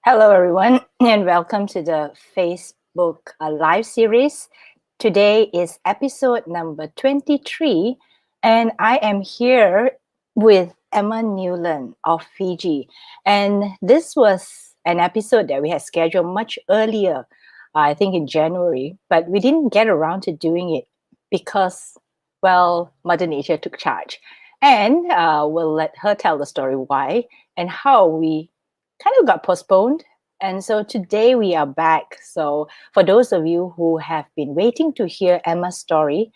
Hello, everyone, and welcome to the Facebook live series. Today is episode number 23, and I am here with Emma Newland of Fiji. And this was an episode that we had scheduled much earlier, I think in January, but we didn't get around to doing it because, well, Mother Nature took charge. And we'll let her tell the story why and how we kind of got postponed. And so today we are back. So for those of you who have been waiting to hear Emma's story,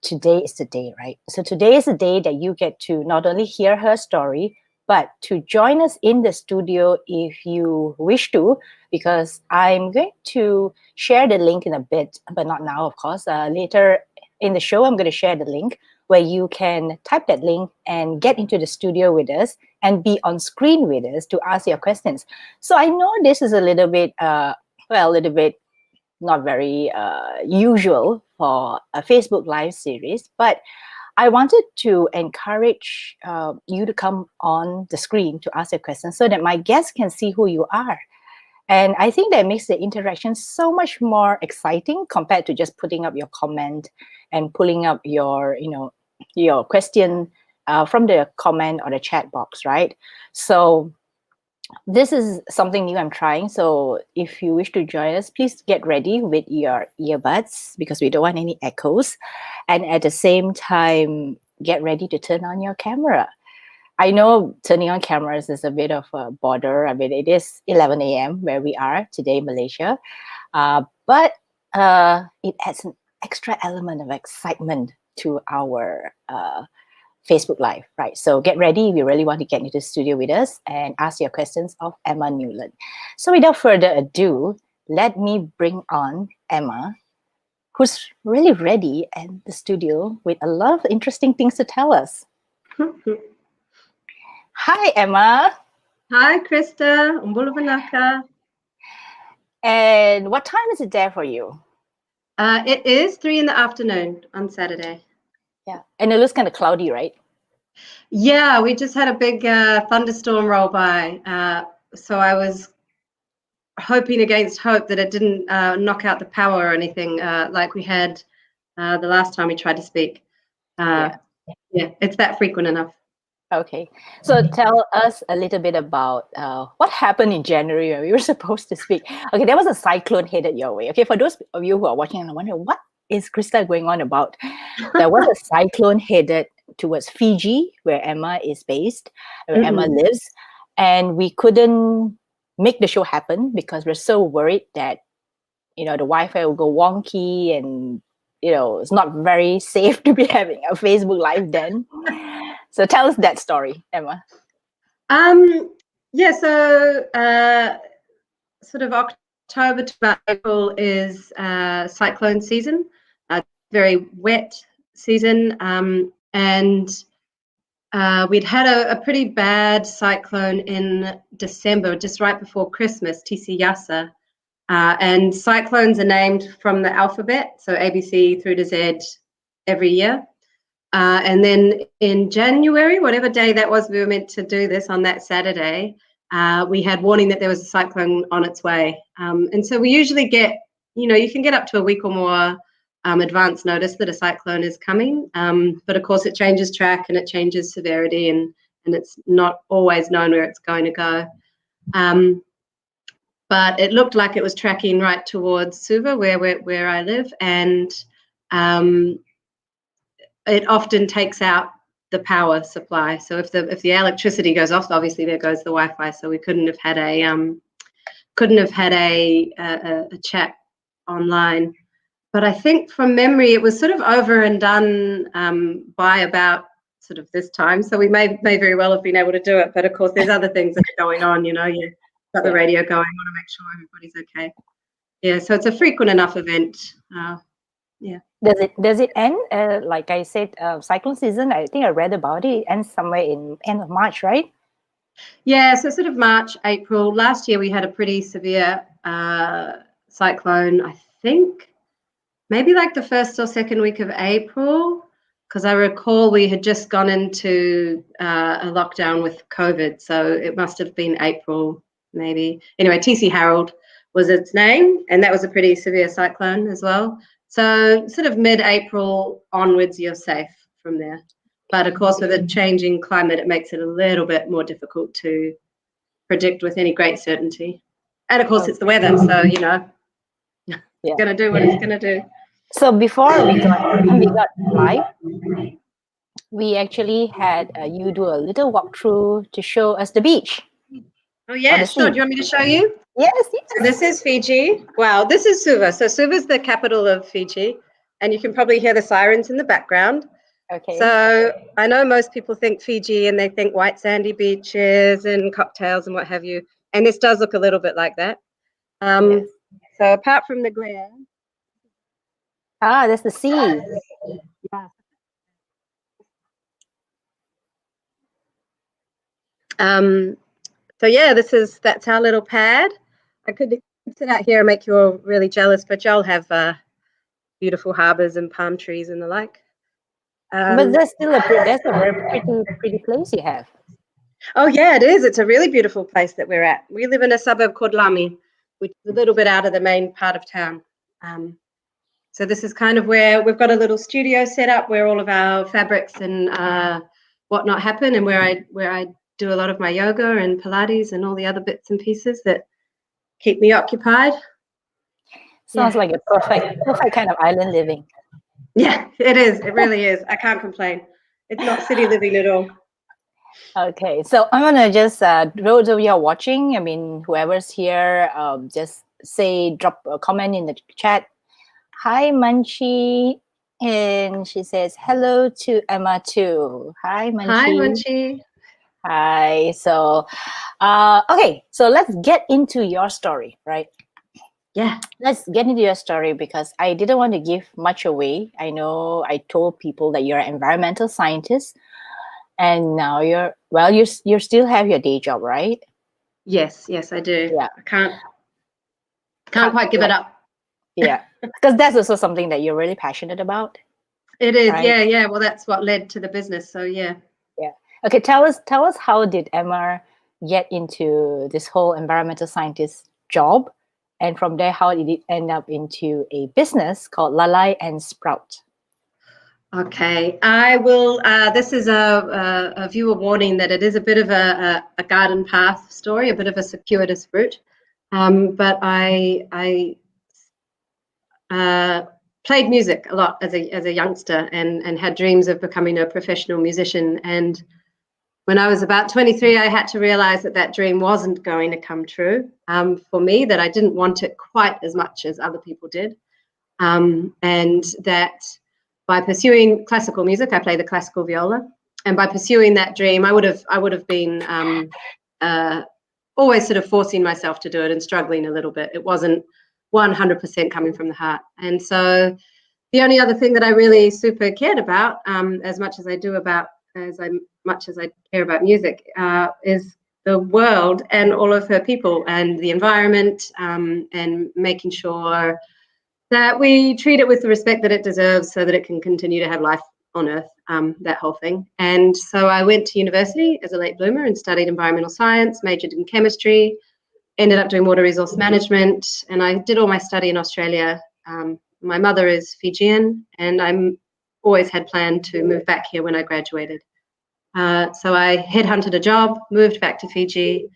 today is the day, right? So today is the day that you get to not only hear her story, but to join us in the studio if you wish to, because I'm going to share the link in a bit, but not now, of course. Later in the show, I'm going to share the link where you can type that link and get into the studio with us and be on screen with us to ask your questions. So I know this is a little bit, not very usual for a Facebook Live series, but I wanted to encourage you to come on the screen to ask your questions so that my guests can see who you are. And I think that makes the interaction so much more exciting compared to just putting up your comment and pulling up your question from the comment or the chat box, right? So this is something new I'm trying. So if you wish to join us, please get ready with your earbuds because we don't want any echoes. And at the same time, get ready to turn on your camera. I know turning on cameras is a bit of a bother. I mean, it is 11 a.m. where we are today, Malaysia. But it adds an extra element of excitement to our Facebook Live, right? So get ready if you really want to get into the studio with us and ask your questions of Emma Newland. So without further ado, let me bring on Emma, who's really ready in the studio with a lot of interesting things to tell us. Hi, Emma. Hi, Krista. Umbula Vanaka. And what time is it there for you? It is 3 p.m. on Saturday. Yeah, and it looks kind of cloudy, right? Yeah, we just had a big thunderstorm roll by. So I was hoping against hope that it didn't knock out the power or anything like we had the last time we tried to speak. Yeah, it's that frequent enough. Okay, so tell us a little bit about what happened in January when we were supposed to speak. Okay, there was a cyclone headed your way. Okay, for those of you who are watching and wondering what is Krista going on about, there was a cyclone headed towards Fiji, where Emma is based, where Emma lives, and we couldn't make the show happen because we're so worried that the Wi-Fi will go wonky and it's not very safe to be having a Facebook Live then. So tell us that story, Emma. Yeah, so sort of October to April is cyclone season, very wet season, and we'd had a pretty bad cyclone in December, just right before Christmas, TC Yasa. And cyclones are named from the alphabet, so ABC through to Z every year. And then in January, whatever day that was, we were meant to do this on that Saturday, we had warning that there was a cyclone on its way. And so we usually get, you can get up to a week or more advance notice that a cyclone is coming. But of course, it changes track and it changes severity, and it's not always known where it's going to go. But it looked like it was tracking right towards Suva, where I live, and it often takes out the power supply. So if the electricity goes off, obviously there goes the Wi-Fi. So we couldn't have had a chat online. But I think from memory, it was sort of over and done by about sort of this time. So we may very well have been able to do it. But of course, there's other things that are going on. You've got the radio going. Want to make sure everybody's okay. Yeah. So it's a frequent enough event. Yeah. Does it end? Like I said, cyclone season. I think I read about it. It ends somewhere in end of March, right? Yeah, so sort of March, April. Last year we had a pretty severe cyclone. I think maybe like the first or second week of April, because I recall we had just gone into a lockdown with COVID, so it must have been April maybe. Anyway, TC Harold was its name, and that was a pretty severe cyclone as well. So sort of mid-April onwards, you're safe from there. But of course, with a changing climate, it makes it a little bit more difficult to predict with any great certainty. And of course, it's the weather, so it's going to do what it's going to do. So before we got live, we actually had you do a little walkthrough to show us the beach. Oh yeah, sure. Do you want me to show you? Yes. So this is Fiji. Wow, this is Suva. So Suva's the capital of Fiji, and you can probably hear the sirens in the background. Okay. So I know most people think Fiji and they think white sandy beaches and cocktails and what have you, and this does look a little bit like that. Yes. So apart from the glare. That's the sea. Yeah. So yeah, that's our little pad. I could sit out here and make you all really jealous, but y'all have beautiful harbors and palm trees and the like. But that's a very pretty place you have. Oh yeah, it is. It's a really beautiful place that we're at. We live in a suburb called Lami, which is a little bit out of the main part of town. So this is kind of where we've got a little studio set up where all of our fabrics and whatnot happen, and where I do a lot of my yoga and Pilates and all the other bits and pieces that keep me occupied. Sounds like a perfect kind of island living. Yeah, it is. It really is. I can't complain. It's not city living at all. Okay, so I'm gonna just those of you are watching, I mean, whoever's here, just drop a comment in the chat. Hi, Munchie. And she says hello to Emma too. Hi, Munchie. Hi, Munchie. Hi. So, okay. So let's get into your story, right? Yeah. Let's get into your story because I didn't want to give much away. I know I told people that you're an environmental scientist, and now you still have your day job, right? Yes, I do. Yeah. I can't quite give it up. Yeah, because that's also something that you're really passionate about. It is, right? yeah. Well, that's what led to the business. So yeah. Yeah. Okay. Tell us how did Emma get into this whole environmental scientist job, and from there, how did it end up into a business called Lalai Sprout? Okay, I will. This is a viewer warning that it is a bit of a garden path story, a bit of a circuitous route. But I played music a lot as a youngster and had dreams of becoming a professional musician. And when I was about 23, I had to realize that dream wasn't going to come true for me, that I didn't want it quite as much as other people did. And that by pursuing classical music, I play the classical viola, and by pursuing that dream, I would have been always sort of forcing myself to do it and struggling a little bit. It wasn't 100% coming from the heart. And so the only other thing that I really super cared about, as much as I care about music, is the world and all of her people and the environment, and making sure that we treat it with the respect that it deserves so that it can continue to have life on Earth, that whole thing. And so I went to university as a late bloomer and studied environmental science, majored in chemistry, ended up doing water resource management, and I did all my study in Australia. My mother is Fijian, and I always had planned to move back here when I graduated. So I headhunted a job, moved back to Fiji,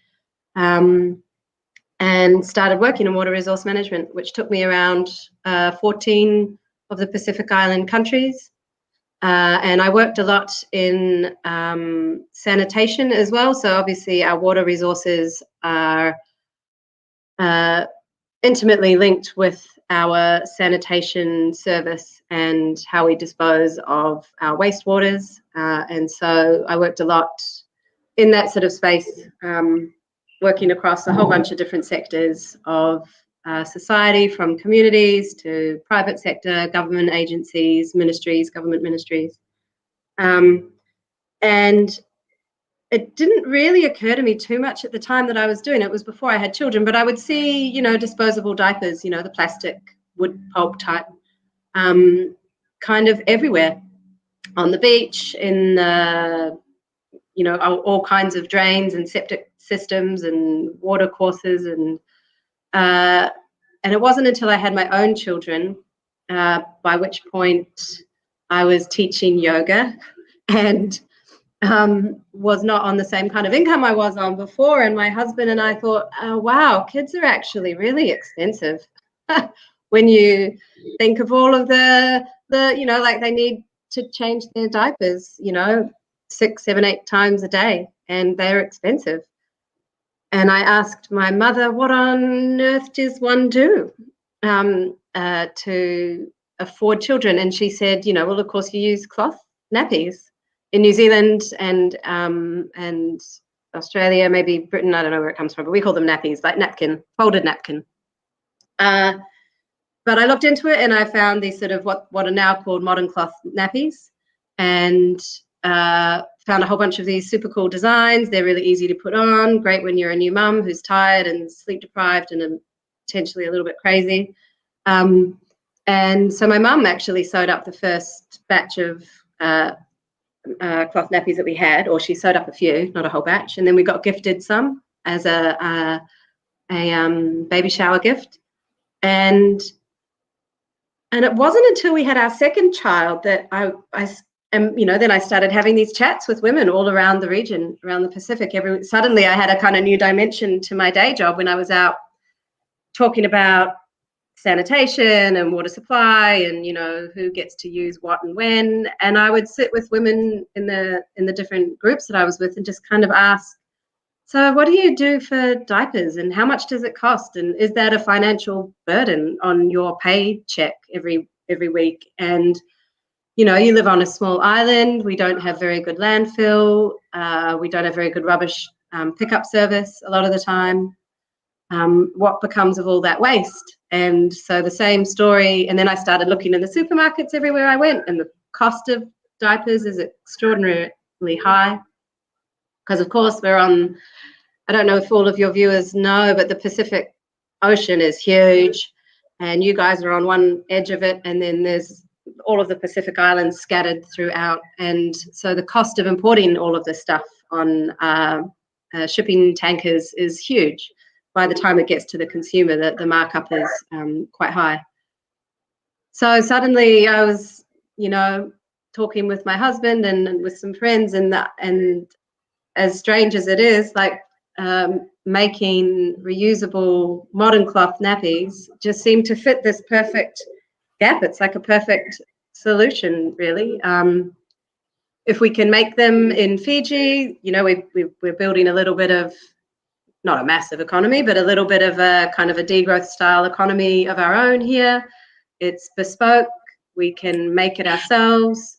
and started working in water resource management, which took me around 14 of the Pacific Island countries. And I worked a lot in sanitation as well. So obviously our water resources are intimately linked with our sanitation service and how we dispose of our wastewaters. And so I worked a lot in that sort of space, working across a whole bunch of different sectors of society, from communities to private sector, government agencies, ministries, government ministries. And it didn't really occur to me too much at the time that I was doing it. It was before I had children, but I would see, disposable diapers, the plastic wood pulp type, kind of everywhere, on the beach, in all kinds of drains and septic systems and water courses, and it wasn't until I had my own children, by which point I was teaching yoga and was not on the same kind of income I was on before. And my husband and I thought, oh, wow, kids are actually really expensive when you think of all of the like they need to change their diapers, 6, 7, 8 times a day, and they're expensive. And I asked my mother, what on earth does one do to afford children? And she said, well, of course you use cloth nappies. In New Zealand and Australia, maybe Britain, I don't know where it comes from, but we call them nappies, like napkin, folded napkin. But I looked into it and I found these sort of what are now called modern cloth nappies, and found a whole bunch of these super cool designs. They're really easy to put on, great when you're a new mum who's tired and sleep deprived and potentially a little bit crazy. And so my mum actually sewed up the first batch of cloth nappies that we had, or she sewed up a few, not a whole batch, and then we got gifted some as a baby shower gift. And it wasn't until we had our second child that then I started having these chats with women all around the region, around the Pacific. Suddenly I had a kind of new dimension to my day job when I was out talking about sanitation and water supply and who gets to use what and when. And I would sit with women in the different groups that I was with and just kind of ask, so what do you do for diapers and how much does it cost, and is that a financial burden on your paycheck every week? And you live on a small island, we don't have very good landfill, we don't have very good rubbish pickup service a lot of the time. What becomes of all that waste? And so the same story, and then I started looking in the supermarkets everywhere I went, and the cost of diapers is extraordinarily high because, of course, we're on, I don't know if all of your viewers know, but the Pacific Ocean is huge, and you guys are on one edge of it, and then there's all of the Pacific Islands scattered throughout. And so the cost of importing all of this stuff on shipping tankers is huge. By the time it gets to the consumer, the markup is quite high. So suddenly I was, talking with my husband and with some friends, and as strange as it is, like making reusable modern cloth nappies just seemed to fit this perfect gap. It's like a perfect solution, really. If we can make them in Fiji, we're building a little bit of, not a massive economy, but a little bit of a kind of a degrowth style economy of our own here. It's bespoke. We can make it ourselves.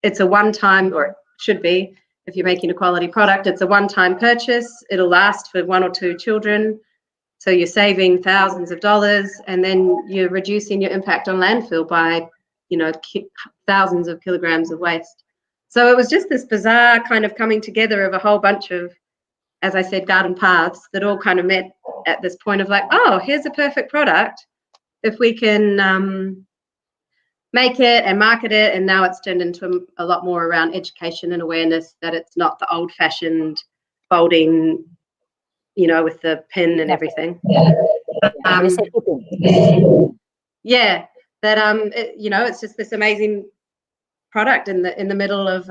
It's a one-time, or it should be, if you're making a quality product, it's a one-time purchase. It'll last for 1 or 2 children. So you're saving thousands of dollars, and then you're reducing your impact on landfill by, thousands of kilograms of waste. So it was just this bizarre kind of coming together of a whole bunch of, as I said, garden paths that all kind of met at this point of like, oh, here's a perfect product. If we can make it and market it, and now it's turned into a lot more around education and awareness that it's not the old-fashioned folding, with the pin and everything. It's just this amazing product in the middle of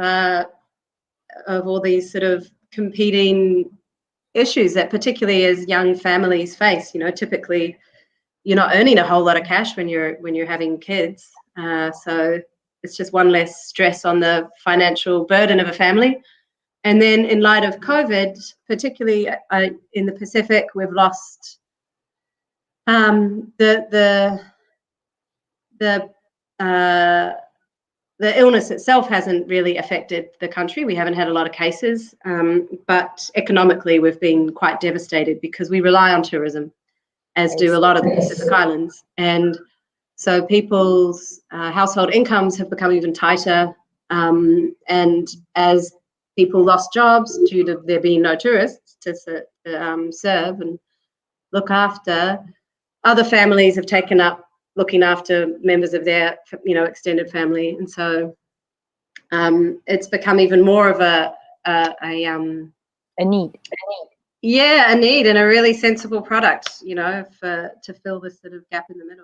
all these sort of competing issues that particularly as young families face. Typically you're not earning a whole lot of cash when you're having kids, so it's just one less stress on the financial burden of a family. And then in light of COVID, particularly in the Pacific, we've lost the illness itself hasn't really affected the country. We haven't had a lot of cases, but economically we've been quite devastated because we rely on tourism, as do a lot of the Pacific Islands. And so people's household incomes have become even tighter. And as people lost jobs due to there being no tourists to serve and look after, other families have taken up looking after members of their, extended family. And so it's become even more of a need. Yeah, a need and a really sensible product, you know, to fill this sort of gap in the middle.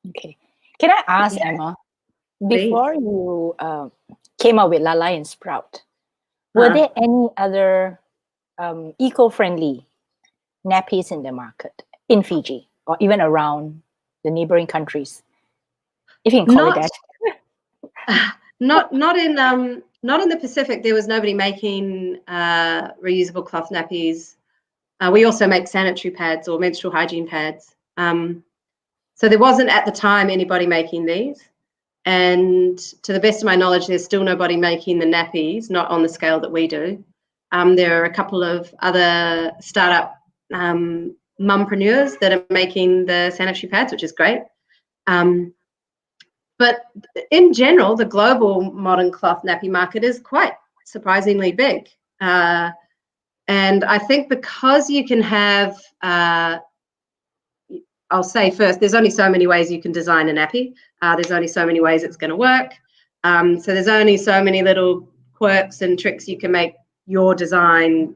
Okay. Can I ask, Emma, before you came up with Lalai and Sprout, were there any other eco-friendly nappies in the market in Fiji or even around the neighboring countries, if you can call it that? Not in the Pacific. There was nobody making reusable cloth nappies. We also make sanitary pads or menstrual hygiene pads. So there wasn't at the time anybody making these. And to the best of my knowledge, there's still nobody making the nappies, not on the scale that we do. There are a couple of other startup mumpreneurs that are making the sanitary pads, which is great. But in general, the global modern cloth nappy market is quite surprisingly big. And I think because you can have, I'll say first, there's only so many ways you can design a nappy. There's only so many ways it's going to work. So there's only so many little quirks and tricks you can make your design,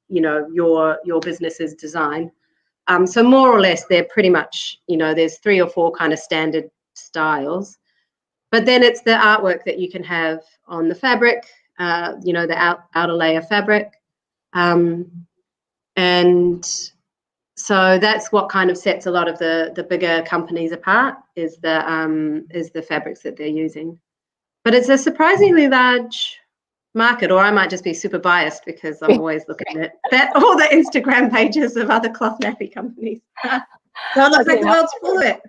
you know, your business's design. So more or less, they're pretty much, you know, there's 3 or 4 kind of standard styles. But then it's the artwork that you can have on the fabric, you know, the outer layer fabric. And so that's what kind of sets a lot of the bigger companies apart is the fabrics that they're using. But it's a surprisingly large market, or I might just be super biased because I'm always looking at all the Instagram pages of other cloth nappy companies. So it looks like the world's full of it.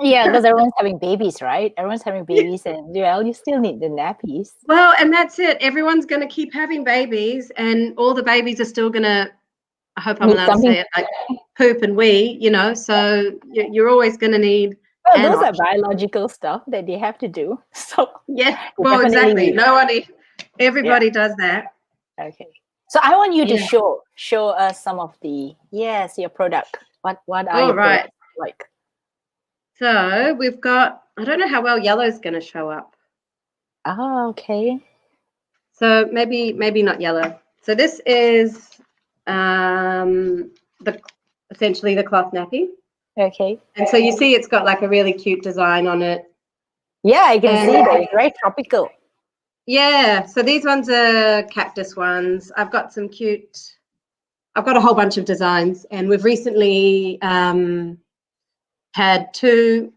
Yeah, because everyone's having babies, right? Everyone's having babies, and well, you still need the nappies. Well, and that's it. Everyone's going to keep having babies, and all the babies are still going to, I hope I'm allowed to say it, like poop and wee, you know, so you're always going to need. Well, those are biological stuff that they have to do. So yeah, well, exactly. Everybody does that. Okay. So I want you to show us some of the, your product. What are your products like? So we've got, I don't know how well yellow is going to show up. Oh, okay. So maybe not yellow. So this is essentially the cloth nappy. Okay. And so you see it's got like a really cute design on it. Yeah, I can see that. It's very tropical. Yeah. So these ones are cactus ones. I've got a whole bunch of designs, and we've recently had 2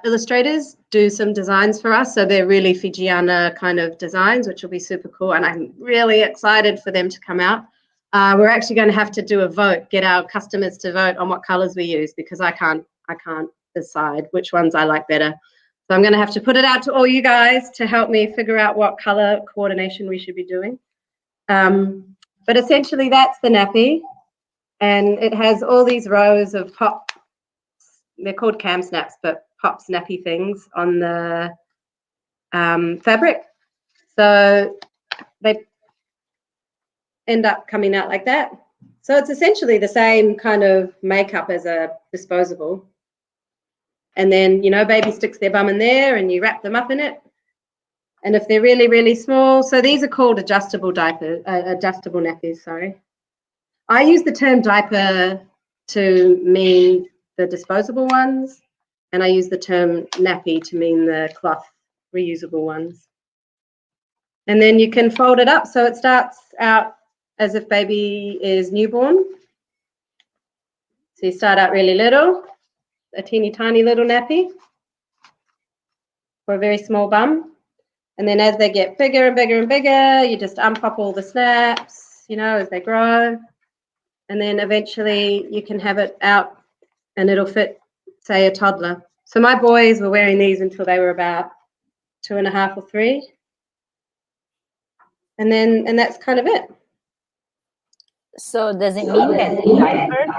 illustrators do some designs for us. So they're really Fijian kind of designs, which will be super cool. And I'm really excited for them to come out. We're actually going to have to do a vote, get our customers to vote on what colors we use, because I can't decide which ones I like better. So I'm going to have to put it out to all you guys to help me figure out what color coordination we should be doing. But essentially that's the nappy, and it has all these rows of pop, they're called cam snaps, but pop snappy things on the fabric. So they end up coming out like that. So it's essentially the same kind of makeup as a disposable. And then, you know, baby sticks their bum in there and you wrap them up in it. And if they're really, really small, so these are called adjustable nappies, sorry. I use the term diaper to mean the disposable ones, and I use the term nappy to mean the cloth reusable ones. And then you can fold it up so it starts out as if baby is newborn. So you start out really little, a teeny tiny little nappy for a very small bum. And then as they get bigger and bigger and bigger, you just unpop all the snaps, you know, as they grow. And then eventually you can have it out and it'll fit, say, a toddler. So my boys were wearing these until they were about 2.5 or 3. And that's kind of it. So does it mean that the diapers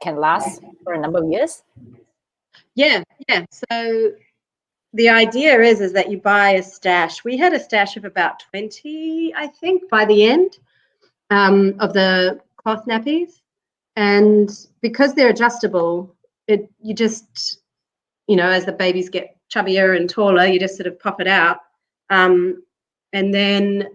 can last for a number of years? Yeah. So the idea is that you buy a stash. We had a stash of about 20, I think, by the end of the cloth nappies. And because they're adjustable, you just, you know, as the babies get chubbier and taller, you just sort of pop it out. And then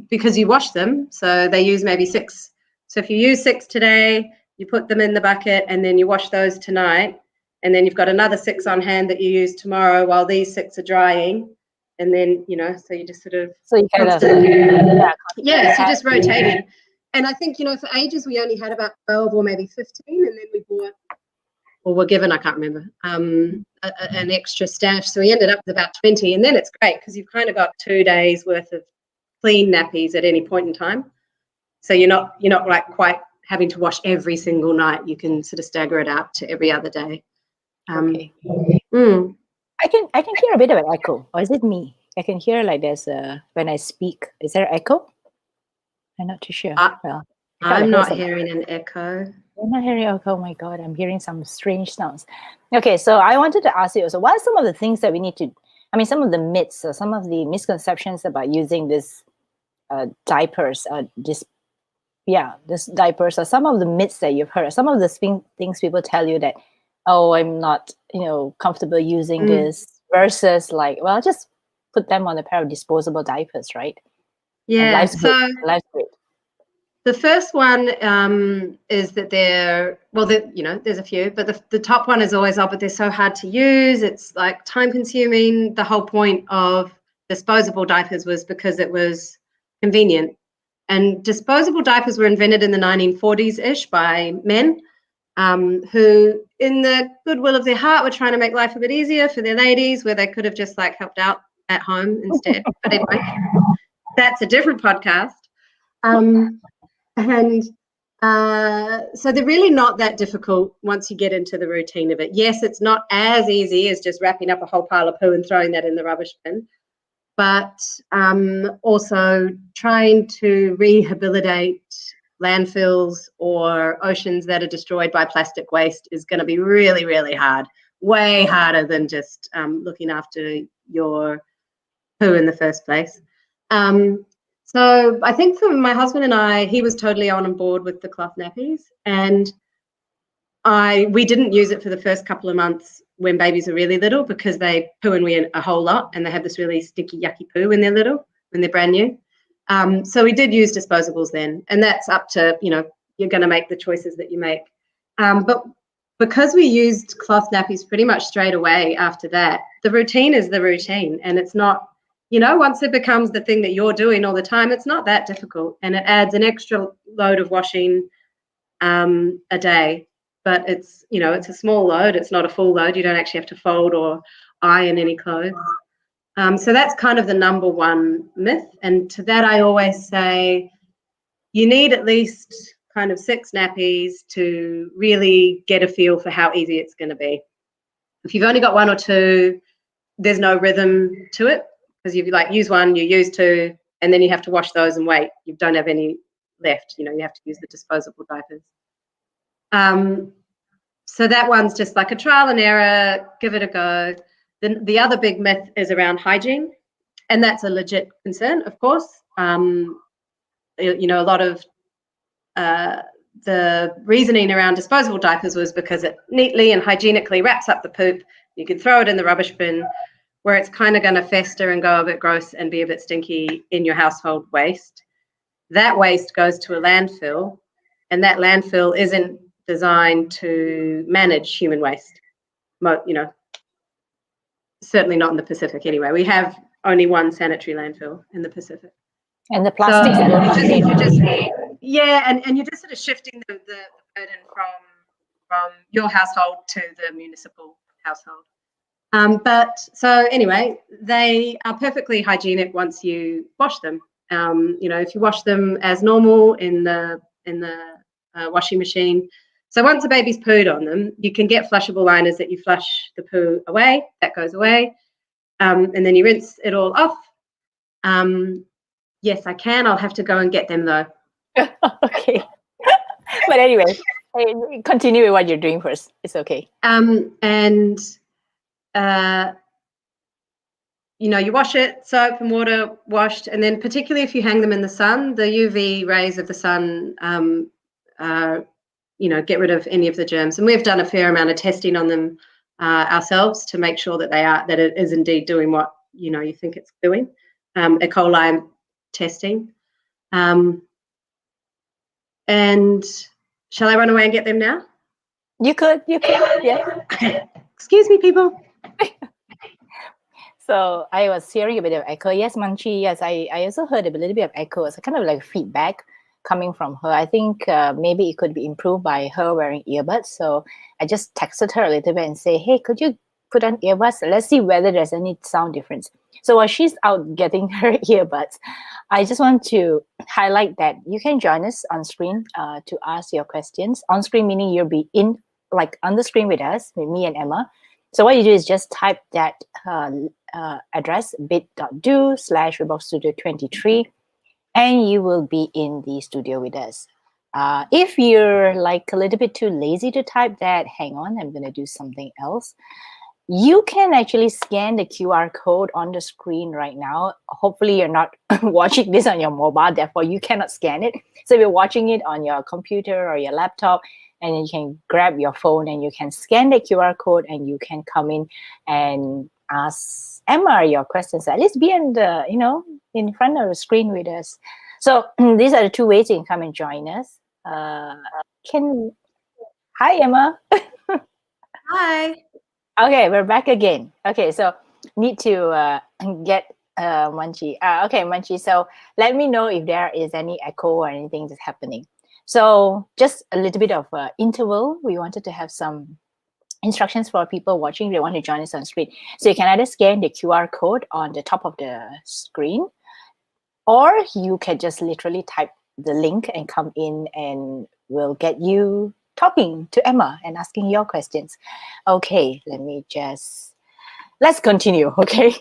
because you wash them, so they use maybe 6. So if you use 6 today, you put them in the bucket and then you wash those tonight. And then you've got another 6 on hand that you use tomorrow while these 6 are drying. And then, so you just sort of. So you kind of. Yeah, so you're just rotating. And I think, for ages we only had about 12 or maybe 15, and then we bought, or were given, I can't remember, an extra stash. So we ended up with about 20. And then it's great because you've kind of got 2 days worth of clean nappies at any point in time. So you're not like quite having to wash every single night. You can sort of stagger it out to every other day. Okay. I can hear a bit of an echo, or is it me? I can hear like there's when I speak. Is there echo? I'm not too sure. I'm not hearing an echo. I'm not hearing echo. Oh my God, I'm hearing some strange sounds. Okay, so I wanted to ask you, so what are some of the things that we need to, some of the myths or some of the misconceptions about using this diapers, this diapers, or some of the myths that you've heard, some of the things people tell you that, oh, I'm not, comfortable using this, versus like, well, just put them on a pair of disposable diapers, right? Yeah. Life's great. The first one is that there's a few, but the top one is always, but they're so hard to use. It's like time consuming. The whole point of disposable diapers was because it was convenient. And disposable diapers were invented in the 1940s-ish by men who, in the goodwill of their heart, were trying to make life a bit easier for their ladies, where they could have just like helped out at home instead. But anyway, that's a different podcast. So they're really not that difficult once you get into the routine of it. Yes, it's not as easy as just wrapping up a whole pile of poo and throwing that in the rubbish bin, but also trying to rehabilitate landfills or oceans that are destroyed by plastic waste is going to be really, really hard, way harder than just looking after your poo in the first place. So I think for my husband and I, he was totally on board with the cloth nappies, and we didn't use it for the first couple of months when babies are really little, because they poo and wee a whole lot and they have this really sticky, yucky poo when they're little, when they're brand new. So we did use disposables then, and that's up to, you're going to make the choices that you make. But because we used cloth nappies pretty much straight away after that, the routine is the routine, and it's not, once it becomes the thing that you're doing all the time, it's not that difficult, and it adds an extra load of washing a day. But it's, it's a small load. It's not a full load. You don't actually have to fold or iron any clothes. So that's kind of the number one myth. And to that, I always say you need at least kind of 6 nappies to really get a feel for how easy it's going to be. If you've only got 1 or 2, there's no rhythm to it, because you use 1, you use 2, and then you have to wash those and wait. You don't have any left. You have to use the disposable diapers. So that one's just like a trial and error. Give it a go. Then the other big myth is around hygiene, and that's a legit concern, of course. A lot of the reasoning around disposable diapers was because it neatly and hygienically wraps up the poop. You can throw it in the rubbish bin, where it's kind of going to fester and go a bit gross and be a bit stinky in your household waste. That waste goes to a landfill, and that landfill isn't designed to manage human waste. Certainly not in the Pacific anyway. We have only 1 sanitary landfill in the Pacific. And the plastics. So and you're just sort of shifting the burden from your household to the municipal household. But so anyway, they are perfectly hygienic once you wash them. If you wash them as normal in the washing machine. So once a baby's pooed on them, you can get flushable liners that you flush the poo away. That goes away, and then you rinse it all off. Yes, I can. I'll have to go and get them though. Okay. But anyway, continue with what you're doing first. It's okay. You wash it, soap and water, washed, and then particularly if you hang them in the sun, the UV rays of the sun, get rid of any of the germs. And we've done a fair amount of testing on them ourselves to make sure that it is indeed doing what you think it's doing. E. coli testing. And shall I run away and get them now? You could, yeah. Excuse me, people. So I was hearing a bit of echo. Yes, Munchie, yes, I also heard a little bit of echo. It's kind of like feedback coming from her. I think maybe it could be improved by her wearing earbuds. So I just texted her a little bit and say, hey, could you put on earbuds? Let's see whether there's any sound difference. So while she's out getting her earbuds, I just want to highlight that you can join us on screen to ask your questions. On screen meaning you'll be on the screen with us, with me and Emma. So what you do is just type that address bit.do/RebelStudio23 and you will be in the studio with us. If you're like a little bit too lazy to type that, hang on, I'm going to do something else. You can actually scan the QR code on the screen right now. Hopefully you're not watching this on your mobile, therefore you cannot scan it. So if you're watching it on your computer or your laptop, and then you can grab your phone and you can scan the QR code and you can come in and ask Emma your questions. At least be in the, in front of the screen with us. So these are the two ways you can come and join us. Hi, Emma. Hi. Okay, we're back again. Okay, so need to get Munchie. Okay, Munchie, so let me know if there is any echo or anything that's happening. So just a little bit of interval. We wanted to have some instructions for people watching. They want to join us on screen. So you can either scan the QR code on the top of the screen, or you can just literally type the link and come in and we'll get you talking to Emma and asking your questions. Okay, let's continue, okay?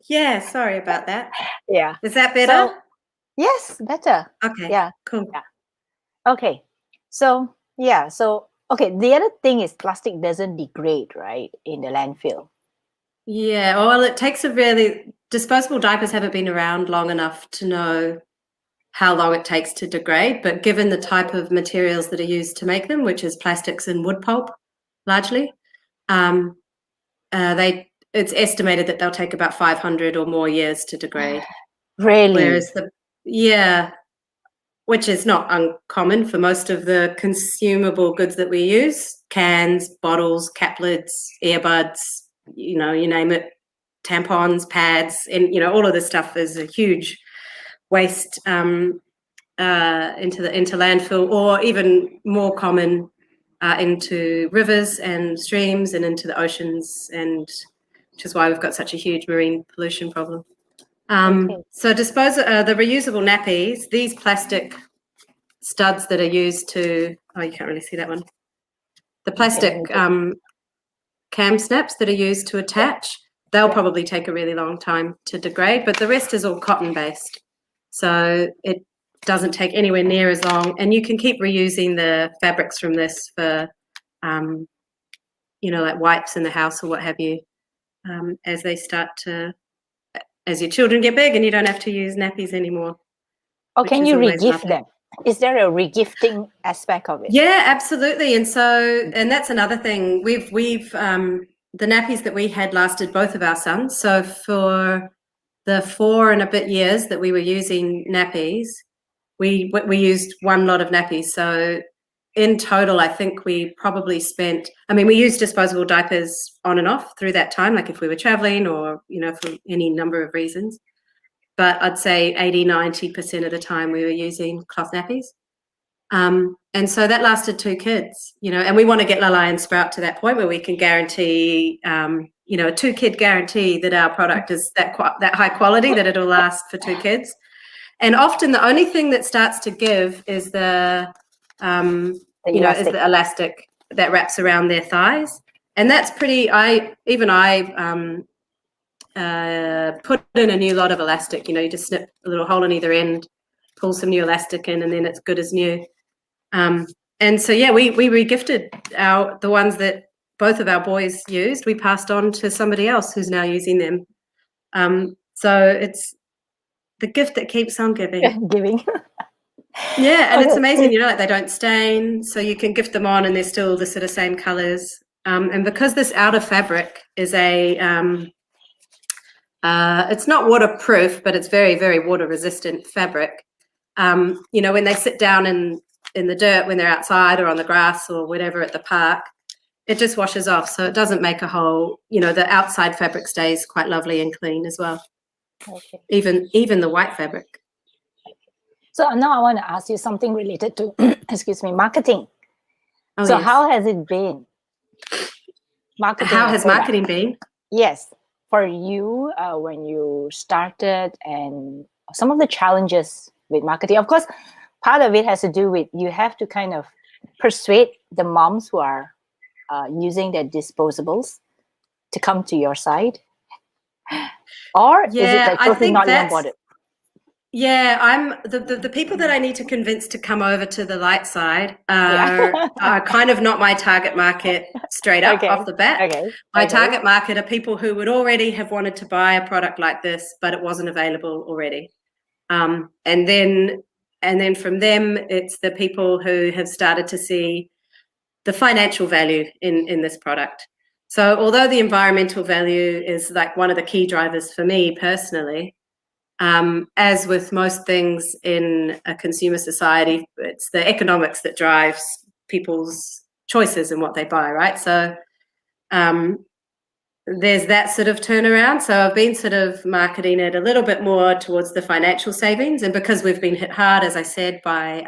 Yeah, sorry about that. Yeah. Is that better? So, yes, better. Okay. Yeah. Cool. Yeah. Okay. So, yeah. So, okay. The other thing is plastic doesn't degrade, right, in the landfill. Yeah. Well, it takes disposable diapers haven't been around long enough to know how long it takes to degrade. But given the type of materials that are used to make them, which is plastics and wood pulp, largely, it's estimated that they'll take about 500 or more years to degrade. Really? Whereas which is not uncommon for most of the consumable goods that we use: cans, bottles, cap lids, earbuds, you name it, tampons, pads, and all of this stuff is a huge waste into landfill, or even more common into rivers and streams and into the oceans, and which is why we've got such a huge marine pollution problem. So the reusable nappies, these plastic studs that are used to, you can't really see that one. The plastic cam snaps that are used to attach, they'll probably take a really long time to degrade, but the rest is all cotton based. So it doesn't take anywhere near as long, and you can keep reusing the fabrics from this for, like wipes in the house or what have you, as your children get big and you don't have to use nappies anymore. Or can you regift them? Is there a regifting aspect of it? Yeah, absolutely. And that's another thing. We've the nappies that we had lasted both of our sons. So for the 4 and a bit years that we were using nappies, we used one lot of nappies. So in total, I think we probably spent, we used disposable diapers on and off through that time, like if we were traveling or, for any number of reasons. But I'd say 80-90% of the time we were using cloth nappies. And so that lasted 2 kids, and we want to get Lalai and Sprout to that point where we can guarantee, a 2-kid guarantee that our product is that high quality, that it'll last for 2 kids. And often the only thing that starts to give is the elastic that wraps around their thighs. And that's pretty, I put in a new lot of elastic. You just snip a little hole on either end, pull some new elastic in, and then it's good as new. And so, yeah, we regifted the ones that both of our boys used. We passed on to somebody else who's now using them. So it's the gift that keeps on giving. Giving. Yeah, and it's amazing, like they don't stain, so you can gift them on and they're still the sort of same colors. And because this outer fabric is it's not waterproof, but it's very, very water resistant fabric. When they sit down in the dirt, when they're outside or on the grass or whatever at the park, it just washes off. So it doesn't make a hole. The outside fabric stays quite lovely and clean as well. Okay. Even the white fabric. So now I want to ask you something related to, excuse me, marketing. Oh, so yes. how has it been? How has marketing been? Yes, for you when you started, and some of the challenges with marketing. Of course, part of it has to do with you have to kind of persuade the moms who are using their disposables to come to your side. Or is it like totally not on board? Yeah, I'm the people that I need to convince to come over to the light side are kind of not my target market straight up off the bat. My target market are people who would already have wanted to buy a product like this, but it wasn't available already. And then from them, it's the people who have started to see the financial value in this product. So although the environmental value is like one of the key drivers for me personally, as with most things in a consumer society, it's the economics that drives people's choices and what they buy, right? So there's that sort of turnaround. So I've been sort of marketing it a little bit more towards the financial savings. And because we've been hit hard, as I said, by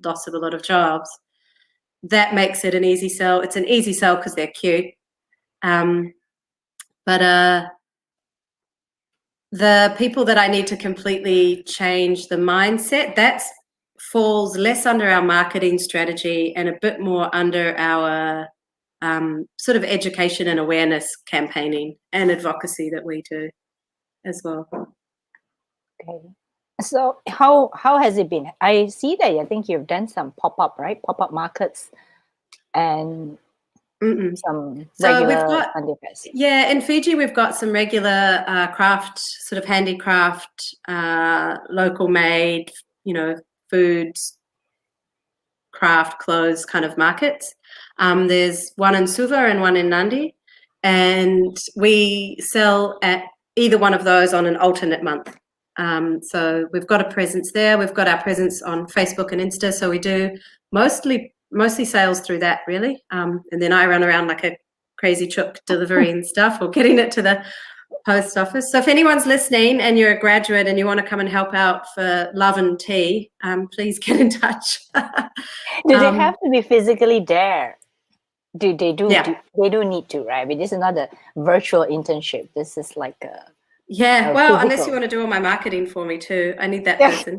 loss of a lot of jobs, that makes it an easy sell. It's an easy sell because they're cute. But the people that I need to completely change the mindset, that falls less under our marketing strategy and a bit more under our sort of education and awareness campaigning and advocacy that we do as well. Okay. So how has it been? I see that I think you've done some pop-up, right? Pop-up markets and some regular underfairs. Yeah, in Fiji we've got some regular craft, sort of handicraft, local made, foods, craft, clothes kind of markets. There's one in Suva and one in Nandi, and we sell at either one of those on an alternate month. So we've got a presence there. We've got our presence on Facebook and Insta, so we do mostly sales through that, really. And then I run around like a crazy chook delivering stuff or getting it to the post office. So if anyone's listening and you're a graduate and you want to come and help out for love and tea, please get in touch. Do they have to be physically there? Do they do? Yeah. They do need to, right? But this is not a virtual internship. This is like a well, physical. Unless you want to do all my marketing for me too. I need that person.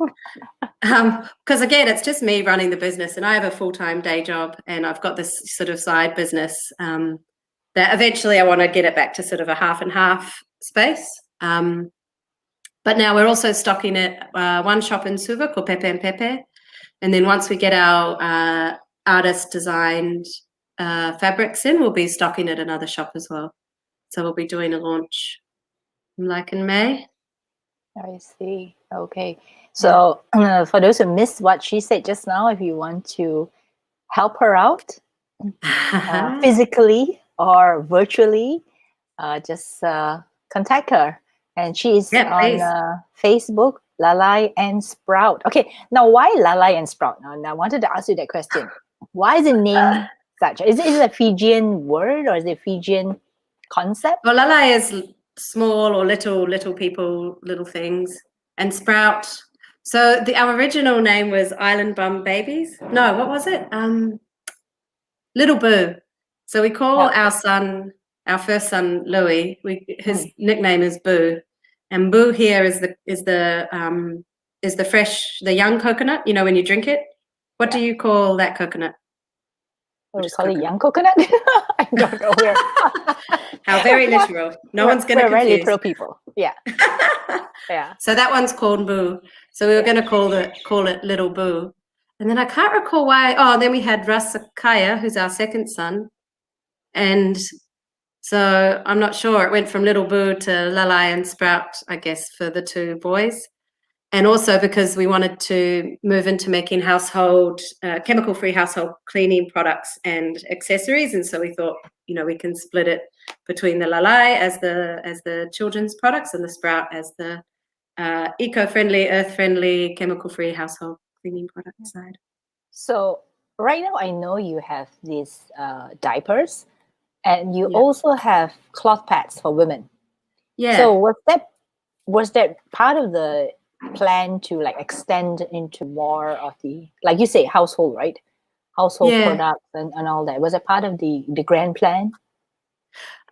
Because again, it's just me running the business, and I have a full-time day job, and I've got this sort of side business that eventually I want to get it back to sort of a half and half space. But now we're also stocking it one shop in Suva called Pepe and Pepe, and then once we get our artist designed fabrics in, we'll be stocking at another shop as well. So we'll be doing a launch like in May. I see. Okay. So for those who missed what she said just now, if you want to help her out physically or virtually, just contact her. And she is on Facebook, Lalai and Sprout. Okay. Now, why Lalai and Sprout? Now, I wanted to ask you that question. Why is it named such? Is it a Fijian word or is it a Fijian concept? Well, Lalai is small or little people, little things, and Sprout. So our original name was Island Bum Babies. No, what was it? Little Boo. So we call our first son, Louis. His nickname is Boo, and Boo here is the young coconut. When you drink it. What do you call that coconut? We call it young coconut? I don't know where. How very literal. No one's going to confuse. We're very literal people. Yeah. Yeah. So that one's called Boo. So we were going to call it Little Boo. And then I can't recall why. Oh, then we had Rasakaya, who's our second son. And so I'm not sure. It went from Little Boo to Lalai and Sprout, I guess, for the two boys. And also because we wanted to move into making chemical-free household cleaning products and accessories. And so we thought, we can split it between the Lalai as the children's products and the Sprout as the eco-friendly, earth-friendly, chemical-free household cleaning product side. So right now, I know you have these diapers, and you also have cloth pads for women. Yeah. So was that part of the plan to like extend into more of the, like you say, household, right? Household products and all that. Was it part of the grand plan?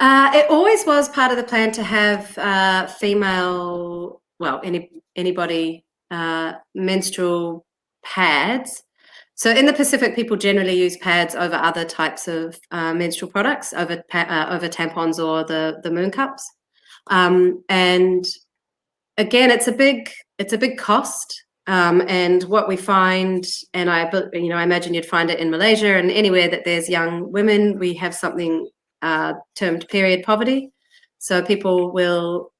It always was part of the plan to have female, anybody menstrual pads. So in the Pacific, people generally use pads over other types of menstrual products, over tampons or the moon cups. And again, it's a big cost. And what we find, and I imagine you'd find it in Malaysia and anywhere that there's young women, we have something termed period poverty. So people will,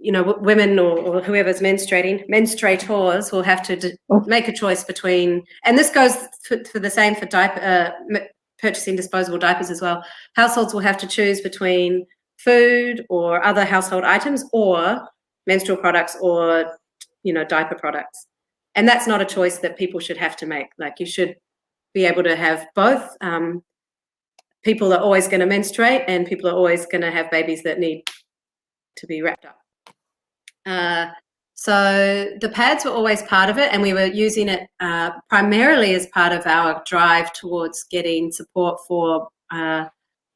women or whoever's menstruators will have to make a choice between, and this goes for the same for purchasing disposable diapers as well. Households will have to choose between food or other household items or menstrual products or, diaper products. And that's not a choice that people should have to make. Like, you should be able to have both. People are always going to menstruate and people are always going to have babies that need to be wrapped up. So the pads were always part of it, and we were using it primarily as part of our drive towards getting support for, and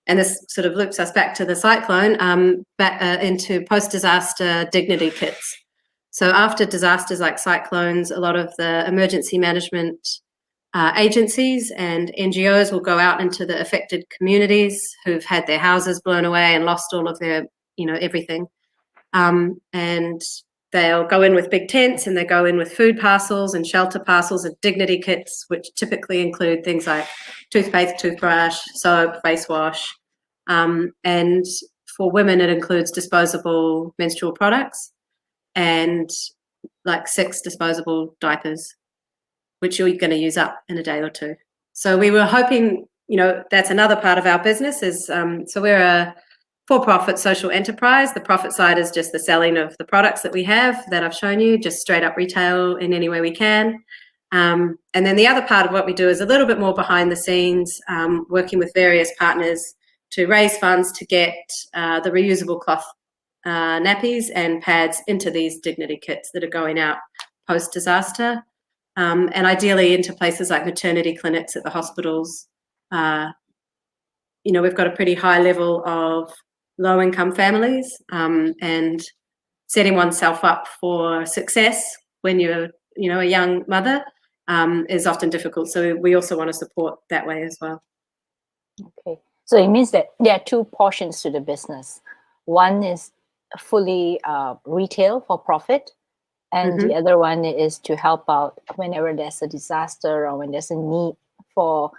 this sort of loops us back to the cyclone, into post-disaster dignity kits. So after disasters like cyclones, a lot of the emergency management agencies and NGOs will go out into the affected communities who've had their houses blown away and lost all of their, everything. And they'll go in with big tents, and they go in with food parcels and shelter parcels and dignity kits, which typically include things like toothpaste, toothbrush, soap, face wash. And for women, it includes disposable menstrual products and like 6 disposable diapers, which you're going to use up in a day or two. So we were hoping, that's another part of our business is, so we're a for-profit social enterprise. The profit side is just the selling of the products that we have that I've shown you, just straight up retail in any way we can. And then the other part of what we do is a little bit more behind the scenes, working with various partners to raise funds to get the reusable cloth nappies and pads into these dignity kits that are going out post-disaster, and ideally into places like maternity clinics at the hospitals. We've got a pretty high level of low-income families, and setting oneself up for success when you're, a young mother is often difficult. So we also want to support that way as well. Okay. So it means that there are 2 portions to the business. One is fully retail for profit, and the other one is to help out whenever there's a disaster or when there's a need for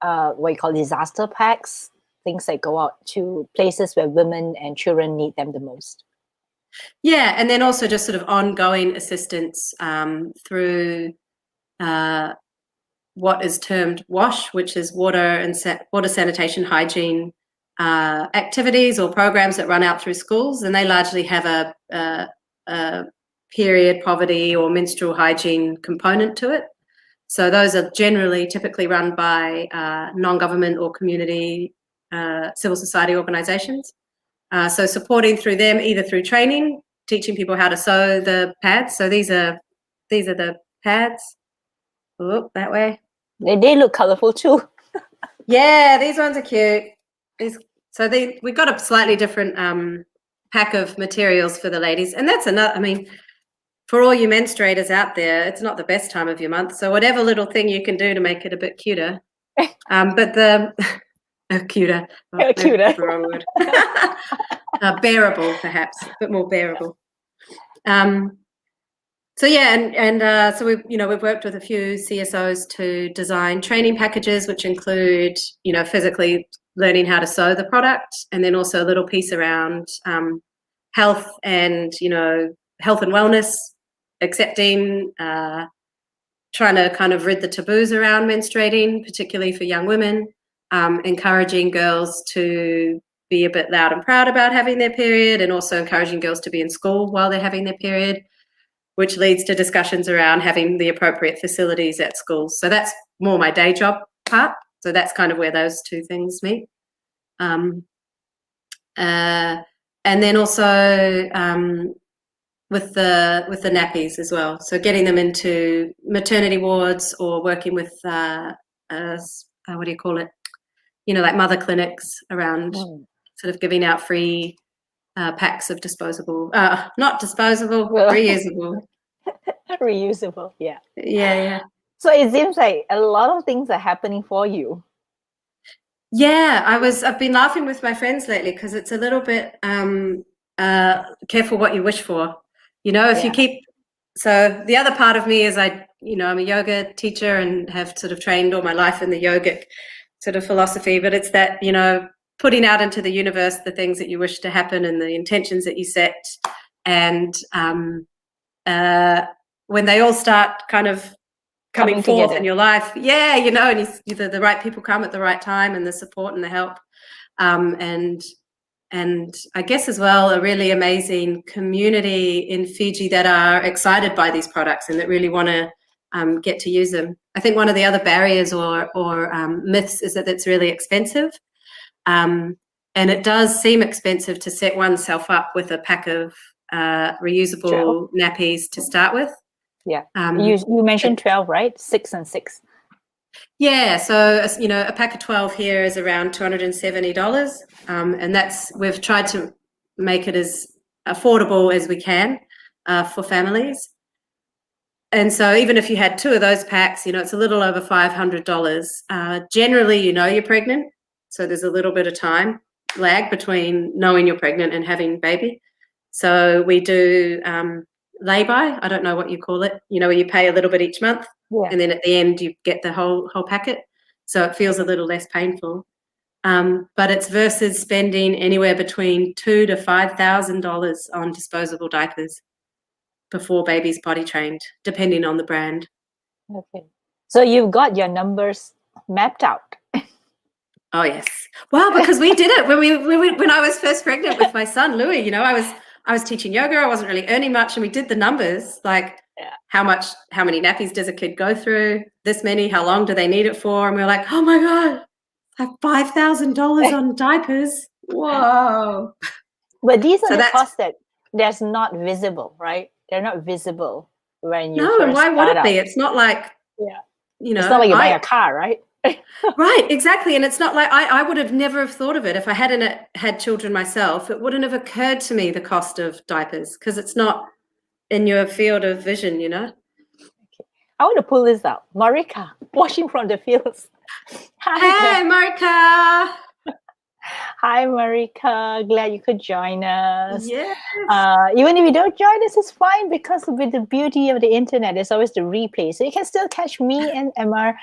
what you call disaster packs, things that go out to places where women and children need them the most. Yeah, and then also just sort of ongoing assistance through what is termed WASH, which is water sanitation hygiene activities or programs that run out through schools, and they largely have a period poverty or menstrual hygiene component to it. So those are typically run by non-government or community civil society organizations. So supporting through them, either through training, teaching people how to sew the pads. So these are the pads. Oh, that way. They look colorful too. Yeah, these ones are cute. We've got a slightly different pack of materials for the ladies, and that's another. I mean, for all you menstruators out there, it's not the best time of your month. So whatever little thing you can do to make it a bit cuter, but the cuter, cuter, that's the wrong word. Bearable, perhaps, a bit more bearable. So yeah, and so we've worked with a few CSOs to design training packages, which include physically learning how to sew the product, and then also a little piece around health and health and wellness accepting, trying to kind of rid the taboos around menstruating, particularly for young women, encouraging girls to be a bit loud and proud about having their period, and also encouraging girls to be in school while they're having their period, which leads to discussions around having the appropriate facilities at schools. So that's more my day job part. So that's kind of where those two things meet. And then also with the nappies as well. So getting them into maternity wards or working with what do you call it? Like mother clinics around sort of giving out free packs of disposable, not disposable, reusable. Reusable, yeah. Yeah. So it seems like a lot of things are happening for you. Yeah, I've been laughing with my friends lately because it's a little bit careful what you wish for. If you keep, so the other part of me is I'm a yoga teacher and have sort of trained all my life in the yogic sort of philosophy, but it's that, putting out into the universe the things that you wish to happen and the intentions that you set. And when they all start kind of coming forth together in your life, and the right people come at the right time, and the support and the help. And I guess as well, a really amazing community in Fiji that are excited by these products and that really want to get to use them. I think one of the other barriers or myths is that it's really expensive. And it does seem expensive to set oneself up with a pack of reusable nappies to start with. Yeah. You mentioned 12, right? 6 and 6. Yeah, so a pack of 12 here is around $270, and we've tried to make it as affordable as we can for families. And so even if you had 2 of those packs, it's a little over $500. Generally, you're pregnant, so there's a little bit of time lag between knowing you're pregnant and having baby. So we do lay-by, I don't know what you call it, where you pay a little bit each month. Yeah. And then at the end you get the whole packet, so it feels a little less painful. But it's versus spending anywhere between $2,000 to $5,000 on disposable diapers before baby's potty trained, depending on the brand. Okay, so you've got your numbers mapped out. Oh yes, well, because we did it when I was first pregnant with my son Louis. I was teaching yoga. I wasn't really earning much, and we did the numbers like. Yeah. How many nappies does a kid go through? This many, how long do they need it for? And we're like, oh my God, I have $5,000 on diapers. Whoa. But these are the costs that's not visible, right? They're not visible when you and why would it be? It's not like, it's not like you buy a car, right? Right, exactly. And it's not like I would have never have thought of it if I hadn't had children myself. It wouldn't have occurred to me the cost of diapers because it's not in your field of vision, Okay. I want to pull this out. Marika, watching from the fields. Hi, Marika. Hi, Marika. Glad you could join us. Yes. Even if you don't join us, it's fine because with the beauty of the internet, there's always the replay. So you can still catch me and Emma,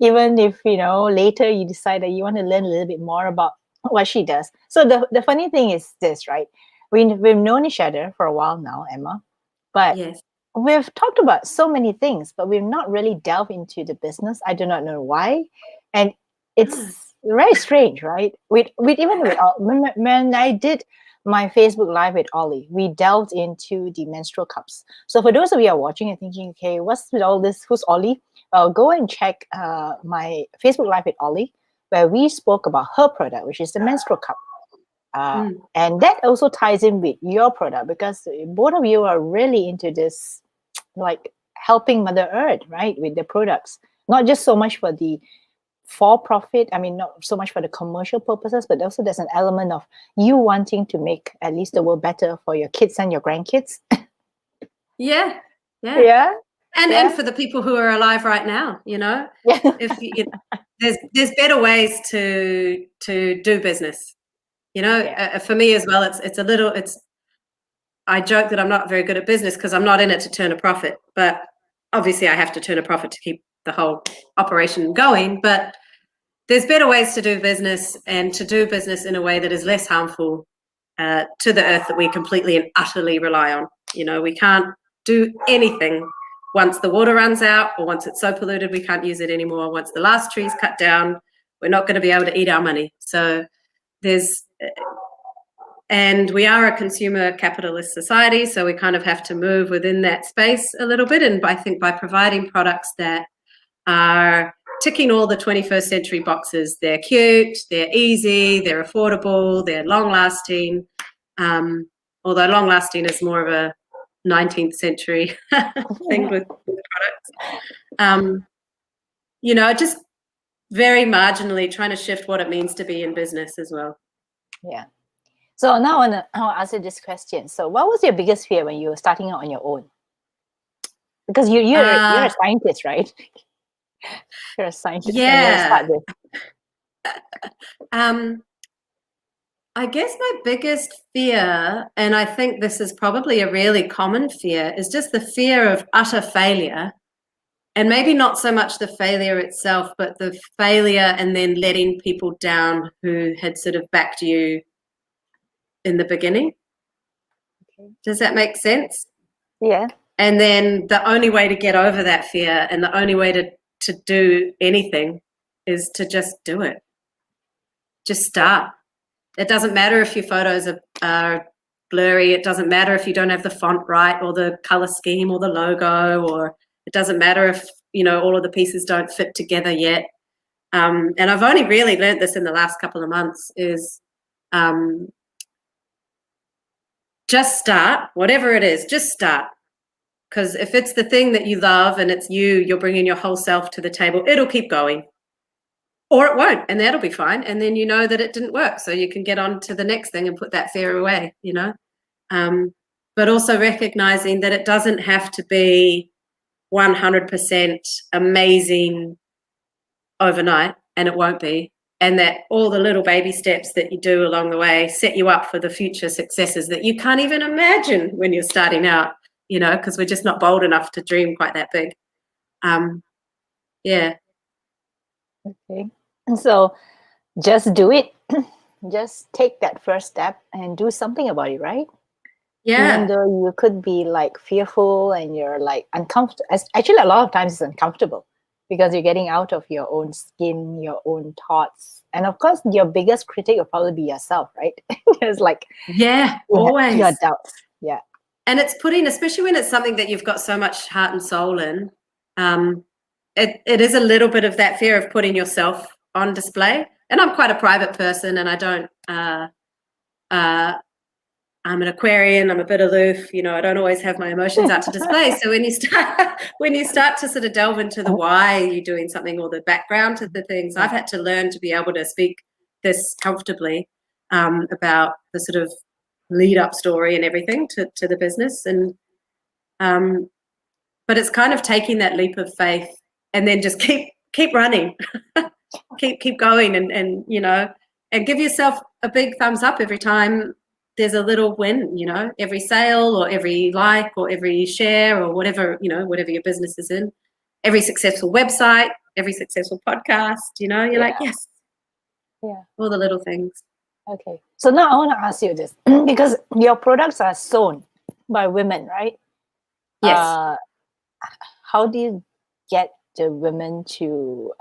even if, later you decide that you want to learn a little bit more about what she does. So the funny thing is this, right? We've known each other for a while now, Emma. But we've talked about so many things, but we've not really delved into the business. I do not know why. And it's very strange, right? When I did my Facebook Live with Ollie, we delved into the menstrual cups. So for those of you who are watching and thinking, okay, what's with all this? Who's Ollie? Go and check my Facebook Live with Ollie, where we spoke about her product, which is the menstrual cup. And that also ties in with your product because both of you are really into this, like helping Mother Earth, right? With the products, not just so much for the for-profit, not so much for the commercial purposes, but also there's an element of you wanting to make at least the world better for your kids and your grandkids. Yeah. And for the people who are alive right now, if there's better ways to do business. For me as well, I joke that I'm not very good at business because I'm not in it to turn a profit, but obviously I have to turn a profit to keep the whole operation going. But there's better ways to do business and to do business in a way that is less harmful to the earth that we completely and utterly rely on. We can't do anything once the water runs out, or once it's so polluted we can't use it anymore. Once the last tree's cut down, we're not going to be able to eat our money. So and we are a consumer capitalist society, so we kind of have to move within that space a little bit. And I think by providing products that are ticking all the 21st century boxes, they're cute, they're easy, they're affordable, they're long-lasting, although long-lasting is more of a 19th century thing with products. Just very marginally trying to shift what it means to be in business as well. Yeah. So now I want to ask you this question. So what was your biggest fear when you were starting out on your own? Because you're a scientist, right? You're a scientist. Yeah. And you're I guess my biggest fear, and I think this is probably a really common fear, is just the fear of utter failure. And maybe not so much the failure itself, but the failure and then letting people down who had sort of backed you in the beginning. Okay. Does that make sense? Yeah. And then the only way to get over that fear and the only way to do anything is to just do it. Just start. It doesn't matter if your photos are blurry. It doesn't matter if you don't have the font right or the color scheme or the logo, or it doesn't matter if, all of the pieces don't fit together yet. And I've only really learned this in the last couple of months is just start, whatever it is, just start. Because if it's the thing that you love and it's you're bringing your whole self to the table, it'll keep going. Or it won't, and that'll be fine. And then you know that it didn't work, so you can get on to the next thing and put that fear away, But also recognizing that it doesn't have to be 100% amazing overnight, and it won't be. And that all the little baby steps that you do along the way set you up for the future successes that you can't even imagine when you're starting out, because we're just not bold enough to dream quite that big. Yeah. Okay. And so just do it. Just take that first step and do something about it, right? Yeah. Even though you could be like fearful and you're like uncomfortable. Actually, a lot of times it's uncomfortable because you're getting out of your own skin, your own thoughts. And of course, your biggest critic will probably be yourself, right? It's like, always. Your doubts. Yeah. And it's especially when it's something that you've got so much heart and soul in, it is a little bit of that fear of putting yourself on display. And I'm quite a private person, and I don't, I'm an Aquarian, I'm a bit aloof, I don't always have my emotions out to display. So when you start to sort of delve into the why you're doing something or the background to the things, I've had to learn to be able to speak this comfortably about the sort of lead up story and everything to the business. And but it's kind of taking that leap of faith and then just keep running, keep going, and and give yourself a big thumbs up every time there's a little win, every sale or every like or every share or whatever, whatever your business is in, every successful website, every successful podcast, you're like, yes. Yeah. All the little things. Okay. So now I want to ask you this because your products are sewn by women, right? Yes. How do you get the women to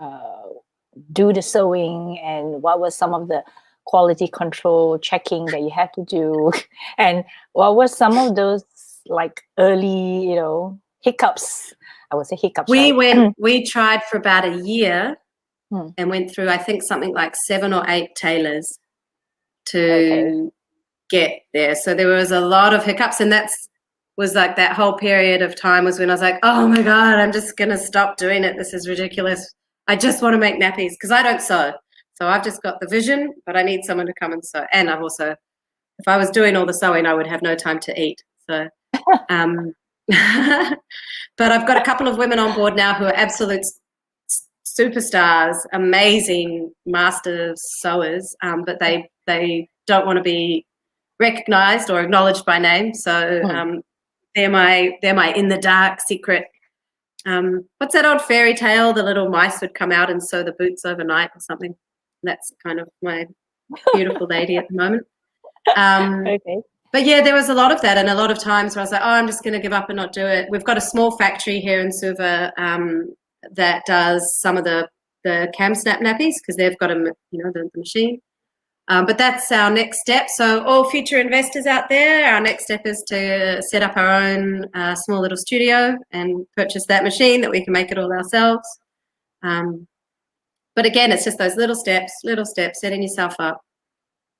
do the sewing, and what was some of the quality control checking that you had to do, and what were some of those like early, hiccups? I would say hiccups. We tried for about a year and went through, I think, something like 7 or 8 tailors to get there. So there was a lot of hiccups, and was like that whole period of time was when I was like, oh my God, I'm just going to stop doing it. This is ridiculous. I just want to make nappies because I don't sew. So I've just got the vision, but I need someone to come and sew. And I've also, if I was doing all the sewing, I would have no time to eat. So, but I've got a couple of women on board now who are absolute superstars, amazing master sewers, but they don't want to be recognized or acknowledged by name. So they're my in the dark secret. What's that old fairy tale? The little mice would come out and sew the boots overnight or something. That's kind of my beautiful lady at the moment. But yeah, there was a lot of that, and a lot of times where I was like, oh, I'm just going to give up and not do it. We've got a small factory here in Suva that does some of the cam snap nappies because they've got the machine. But that's our next step. So all future investors out there, our next step is to set up our own small little studio and purchase that machine that we can make it all ourselves. But again, it's just those little steps, setting yourself up.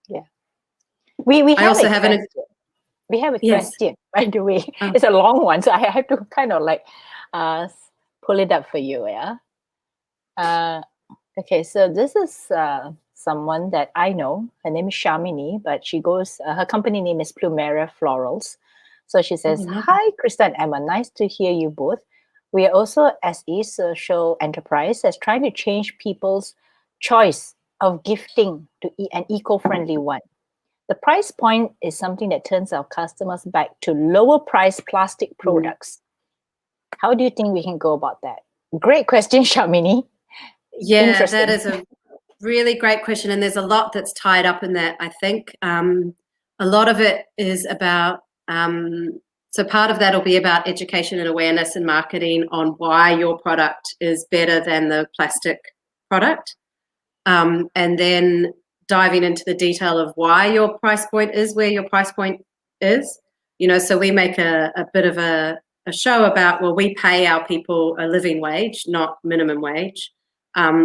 Yeah. We I also have we have a Yes. question, by the way. It's a long one, so I have to kind of like pull it up for you, yeah? Okay, so this is someone that I know. Her name is Shamini, but she goes, her company name is Plumera Florals. So she says, hi, Krista and Emma, nice to hear you both. We are also SE social enterprise that's trying to change people's choice of gifting to an eco-friendly one. The price point is something that turns our customers back to lower price plastic products. How do you think we can go about that? Great question, Shamini. Yeah, that is a really great question. And there's a lot that's tied up in that, I think. A lot of it is about, so part of that will be about education and awareness and marketing on why your product is better than the plastic product. And then diving into the detail of why your price point is where your price point is. So we make a bit of a show about, well, we pay our people a living wage, not minimum wage.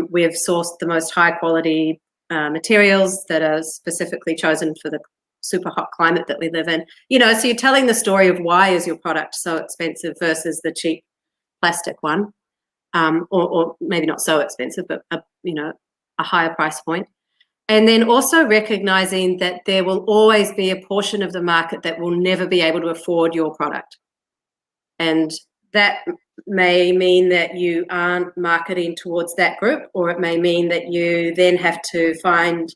We have sourced the most high quality materials that are specifically chosen for the super hot climate that we live in. So you're telling the story of why is your product so expensive versus the cheap plastic one, or maybe not so expensive, but a higher price point. And then also recognizing that there will always be a portion of the market that will never be able to afford your product. And that may mean that you aren't marketing towards that group, or it may mean that you then have to find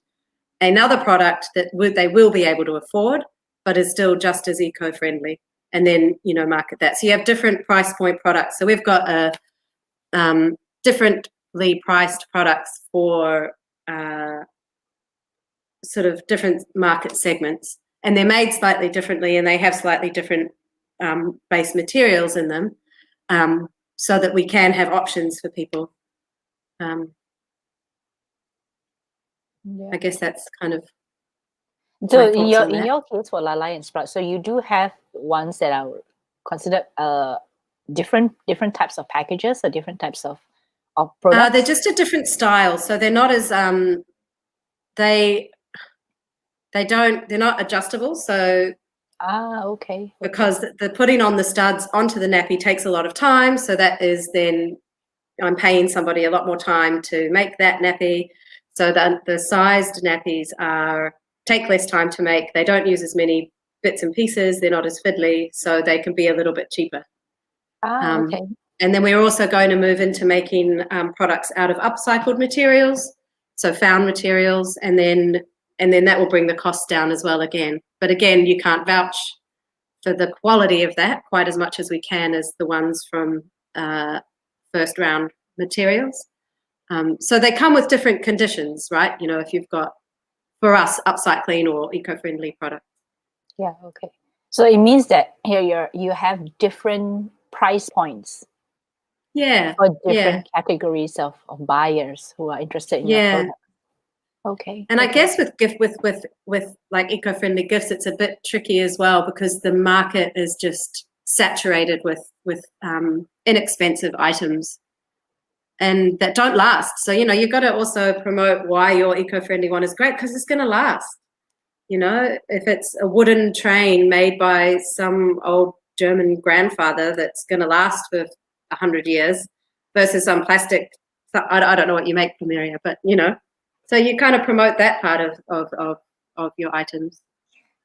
another product that they will be able to afford, but is still just as eco-friendly, and then, market that. So you have different price point products. So we've got differently priced products for sort of different market segments, and they're made slightly differently, and they have slightly different base materials in them, so that we can have options for people. I guess that's kind of so in your case for Lalai and Sprout, so you do have ones that are considered different types of packages or different types of products? They're just a different style, so they're not as they're not adjustable. So okay. Because the putting on the studs onto the nappy takes a lot of time, so that is then I'm paying somebody a lot more time to make that nappy. So that the sized nappies take less time to make. They don't use as many bits and pieces. They're not as fiddly, so they can be a little bit cheaper. Okay. And then we're also going to move into making products out of upcycled materials, so found materials, and then that will bring the cost down as well again. But again, you can't vouch for the quality of that quite as much as we can as the ones from first round materials. So they come with different conditions, right? If you've got, for us, upcycling or eco-friendly products. Yeah, okay. So it means that here you have different price points. Yeah. For different categories of buyers who are interested in your product. Okay. And I guess with like eco-friendly gifts, it's a bit tricky as well, because the market is just saturated with inexpensive items and that don't last. So, you've got to also promote why your eco-friendly one is great, because it's going to last. If it's a wooden train made by some old German grandfather that's going to last for 100 years versus some plastic, I don't know what you make from area, but so you kind of promote that part of your items.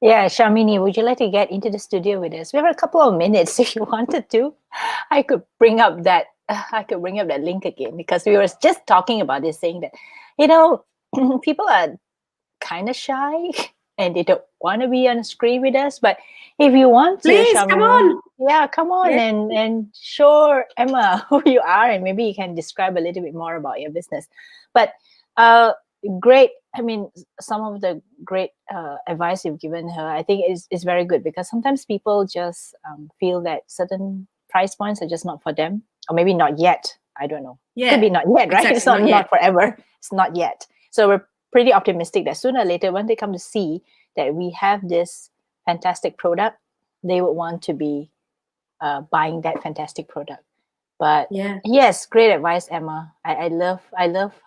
Yeah, Shamini, would you like to get into the studio with us? We have a couple of minutes if you wanted to. I could bring up that link again, because we were just talking about this, saying that people are kind of shy and they don't want to be on screen with us. But if you want to, please Shamini, come on. Yeah, come on and show Emma who you are, and maybe you can describe a little bit more about your business. But great I mean, some of the great advice you've given her, I think is very good, because sometimes people just feel that certain price points are just not for them, or maybe not yet. I don't know. Yeah, could be not yet, right? exactly, It's not not yet. not forever. It's not yet. So we're pretty optimistic that sooner or later, when they come to see that we have this fantastic product, they would want to be buying that fantastic product. But Yeah. yes, great advice, Emma. I love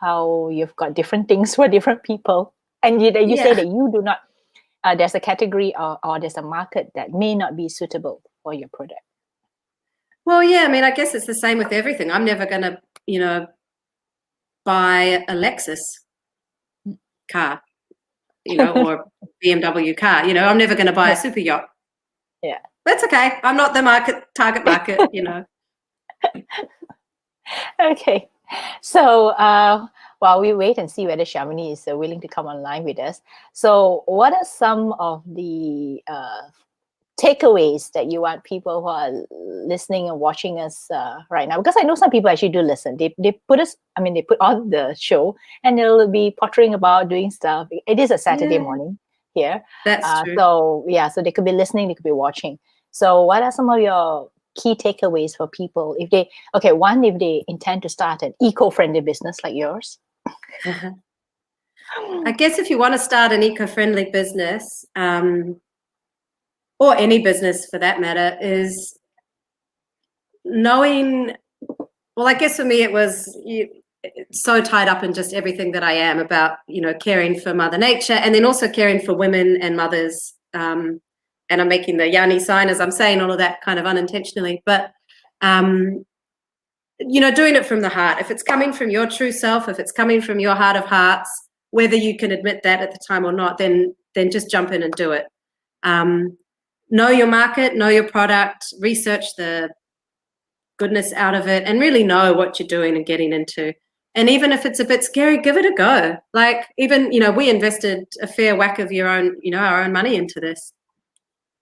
how you've got different things for different people, and you say Yeah. that you do not. There's a category or there's a market that may not be suitable for your product. Well, yeah, I mean, I guess it's the same with everything. I'm never going to, you know, buy a Lexus car, you know, or BMW car. You know, I'm never going to buy a super yacht. Yeah. That's okay. I'm not the target market, you know. Okay. So while we wait and see whether Shamini is willing to come online with us, so what are some of the takeaways that you want people who are listening and watching us right now? Because I know some people actually do listen. They put on the show and they'll be pottering about doing stuff. It is a Saturday morning here. That's true. So they could be listening, they could be watching. So what are some of your key takeaways for people if they intend to start an eco-friendly business like yours? I guess if you want to start an eco-friendly business, or any business for that matter, is knowing, well, I guess for me it was so tied up in just everything that I am about, you know, caring for Mother Nature, and then also caring for women and mothers. And I'm making the Yanni sign as I'm saying all of that kind of unintentionally, but you know, doing it from the heart. If it's coming from your true self, if it's coming from your heart of hearts, whether you can admit that at the time or not, then just jump in and do it. Know your market, know your product, research the goodness out of it, and really know what you're doing and getting into. And even if it's a bit scary, give it a go. Like, even, you know, we invested a fair whack of our own money into this.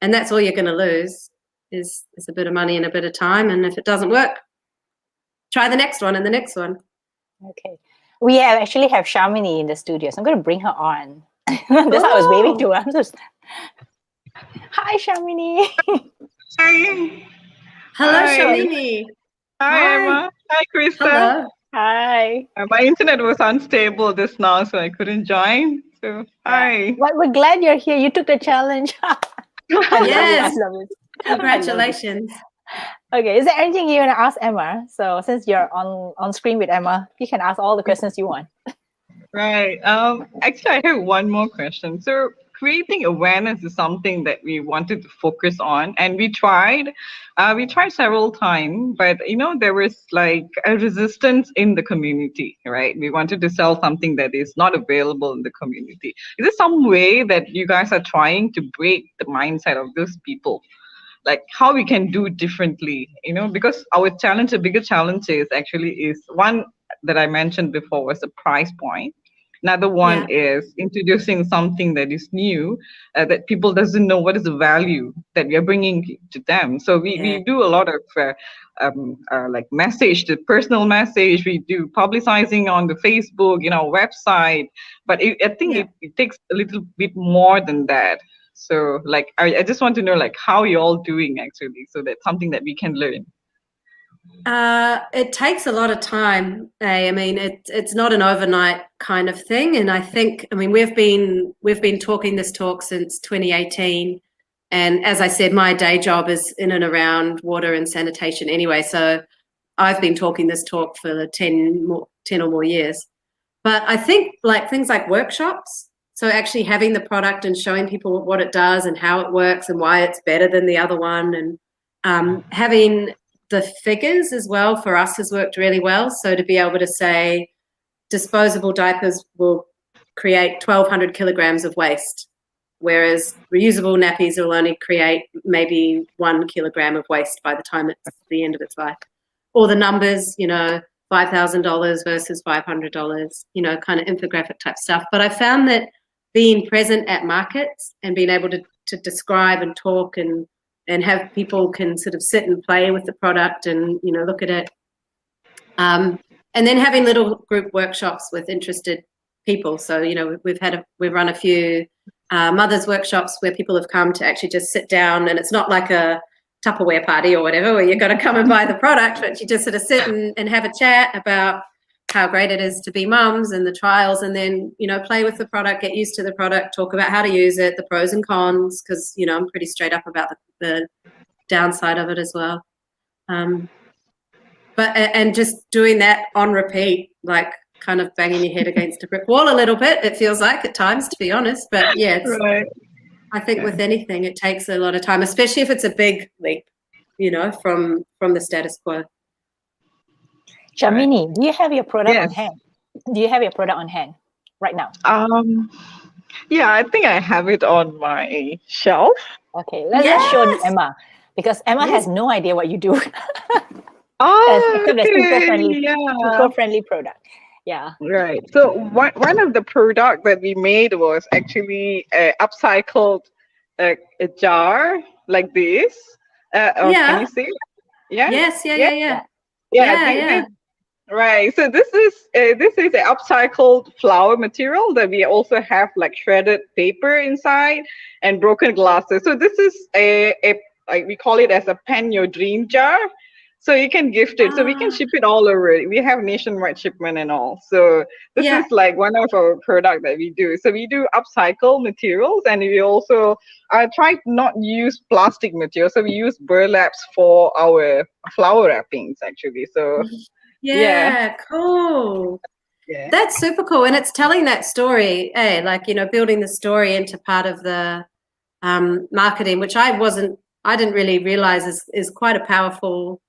And that's all you're going to lose is a bit of money and a bit of time. And if it doesn't work, try the next one and the next one. Okay. We actually have Shamini in the studio, so I'm going to bring her on. That's how I was waving to her. Hi, Shamini. Hi. Hello, Hi. Shamini. Hi, Emma. Hi, Krista. Hello. Hi. My internet was unstable just now, so I couldn't join. So, hi. But we're glad you're here. You took the challenge. Yes. I love it. Congratulations. Okay, is there anything you want to ask Emma? So since you're on screen with Emma, you can ask all the questions you want. Right. Actually, I have one more question. So, creating awareness is something that we wanted to focus on, and we tried several times, but you know, there was like a resistance in the community, right? We wanted to sell something that is not available in the community. Is there some way that you guys are trying to break the mindset of those people? Like how we can do differently, you know, because our challenge, the bigger challenge is one that I mentioned before was the price point. Another one is introducing something that is new, that people doesn't know what is the value that we are bringing to them. So we do a lot of like the personal message. We do publicizing on the Facebook, you know, website. But I think it takes a little bit more than that. So like I just want to know like how you're all doing actually, so that's something that we can learn. It takes a lot of time. I mean, it's not an overnight kind of thing. And I think, I mean, we've been talking this talk since 2018. And as I said, my day job is in and around water and sanitation anyway. So I've been talking this talk for 10 or more years. But I think like things like workshops, so actually having the product and showing people what it does and how it works and why it's better than the other one, and having the figures as well for us has worked really well. So to be able to say disposable diapers will create 1,200 kilograms of waste, whereas reusable nappies will only create maybe 1 kilogram of waste by the time it's the end of its life. Or the numbers, you know, $5,000 versus $500, you know, kind of infographic type stuff. But I found that being present at markets and being able to describe and talk and have people can sort of sit and play with the product and, you know, look at it. And then having little group workshops with interested people. So, we've run a few mothers workshops where people have come to actually just sit down, and it's not like a Tupperware party or whatever, where you've got to come and buy the product, but you just sort of sit and have a chat about how great it is to be mums and the trials, and then, play with the product, get used to the product, talk about how to use it, the pros and cons, because, I'm pretty straight up about the downside of it as well. And just doing that on repeat, like kind of banging your head against a brick wall a little bit, it feels like at times, to be honest. But yeah, Right. I think with anything, it takes a lot of time, especially if it's a big leap, from the status quo. Shamini, do you have your product Yes. on hand? Do you have your product on hand right now? Yeah, I think I have it on my shelf. Okay, let's show Emma, because Emma has no idea what you do. Except Yeah. eco-friendly product. Yeah. Right. So one of the product that we made was actually a upcycled a jar like this. Can you see? Yeah. Yes. Yeah. Right. So this is an upcycled flower material that we also have like shredded paper inside and broken glasses. So this is we call it as a pen your dream jar. So you can gift it. So we can ship it all over. We have nationwide shipment and all. So this is like one of our product that we do. So we do upcycle materials, and we also try to not use plastic material. So we use burlaps for our flower wrappings actually. So cool. Yeah. That's super cool. And it's telling that story, like, building the story into part of the marketing, which I didn't really realize is quite a powerful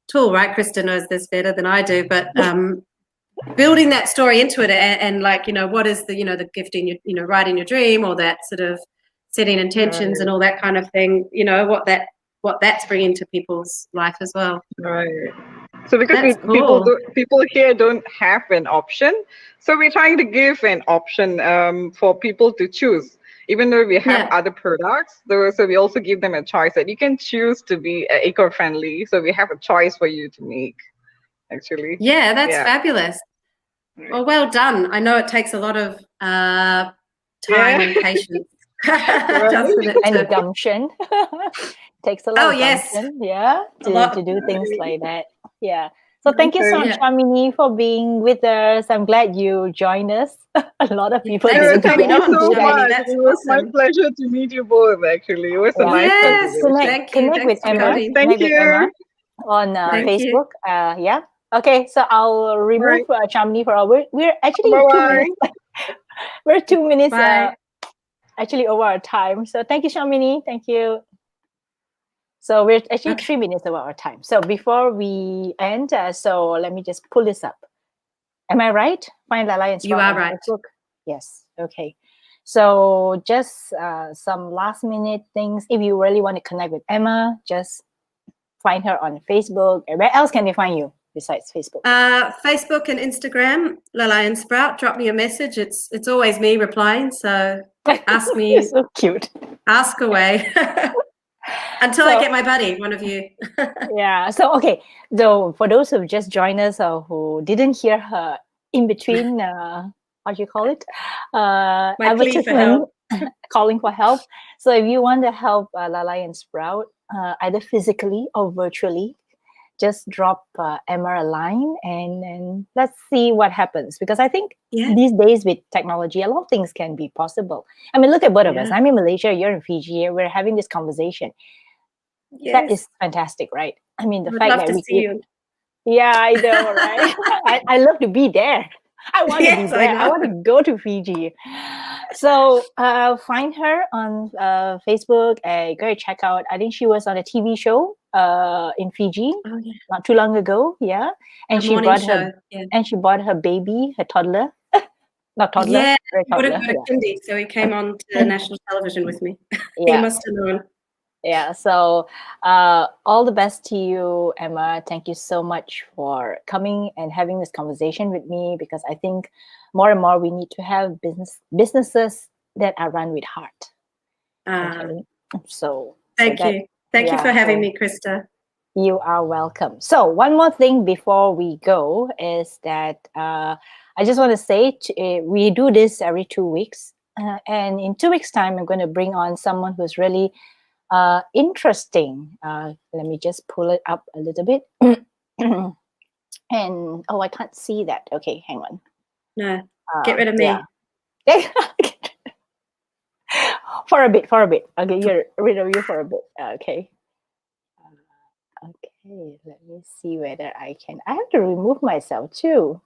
tool, right? Krista knows this better than I do, but building that story into it and like, what is the gifting, writing your dream, or that sort of setting intentions and all that kind of thing, what that's bringing to people's life as well. Right. So because That's cool. people here don't have an option, so we're trying to give an option for people to choose. Even though we have other products, so we also give them a choice that you can choose to be eco-friendly. So we have a choice for you to make, actually. Yeah, that's fabulous. Well, well done. I know it takes a lot of time and patience. And gumption. Takes a lot of gumption, to do things like that. Yeah. So thank you so much, Shamini, for being with us. I'm glad you joined us. A lot of people didn't Thank you so much. That's It was awesome. my pleasure to meet you both, actually. It was a nice conversation. Connect with Emma. Thank you. With Emma on Facebook. Okay, so I'll remove Shamini for our. We're actually 2 minutes. We're 2 minutes actually over our time. So thank you, Shamini. Thank you. So we're actually 3 minutes over our time. So before we end, so let me just pull this up. Am I right? Find Lalai and Sprout. You are right. Facebook. Yes. Okay. So just some last minute things. If you really want to connect with Emma, just find her on Facebook. Where else can they find you besides Facebook? Facebook and Instagram, Lalai and Sprout. Drop me a message. It's always me replying. So ask me. You're so cute. Ask away. Until I get my buddy, one of you. So, okay. So for those who just joined us or who didn't hear her in between, what do you call it? My plea for help. Calling for help. So if you want to help Lalai and Sprout, either physically or virtually, just drop Emma a line and let's see what happens. Because I think these days with technology, a lot of things can be possible. I mean, look at both of us. I'm in Malaysia, you're in Fiji, we're having this conversation. Yes. That is fantastic, right? I mean, the I'd fact love that to we see you. Yeah, I know, right? I love to be there. I want to be there. I want to go to Fiji. So find her on Facebook. Go check out. I think she was on a TV show in Fiji not too long ago. Yeah, and she brought her baby, her toddler. Not toddler. Yeah, very he would toddler. have got a kindy, so he came on to national television with me. He must have known. Yeah, so all the best to you, Emma. Thank you so much for coming and having this conversation with me, because I think more and more we need to have businesses that are run with heart. Okay. So thank you. Thank you for having me, Krista. You are welcome. So one more thing before we go is that I I just want to say we do this every 2 weeks. And in 2 weeks' time, I'm going to bring on someone who's really interesting. Let me just pull it up a little bit. And oh, I can't see that. Okay, hang on. No, get rid of me. Yeah. For a bit. I'll get rid of you for a bit. Okay. Okay, let me see whether I can. I have to remove myself too.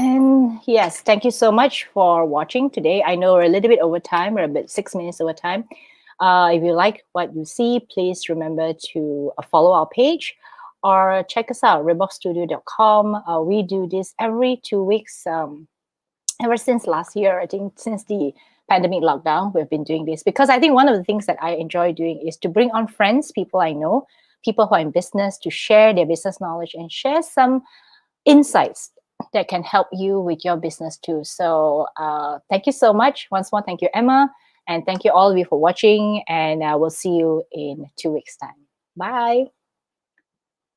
And yes, thank you so much for watching today. I know we're a little bit over time. We're about 6 minutes over time. If you like what you see, please remember to follow our page or check us out, reboxstudio.com. We do this every 2 weeks. Ever since last year, I think since the pandemic lockdown, we've been doing this because I think one of the things that I enjoy doing is to bring on friends, people I know, people who are in business, to share their business knowledge and share some insights that can help you with your business too. So thank you so much. Once more, thank you, Emma. And thank you all of you for watching. And we'll see you in 2 weeks' time. Bye.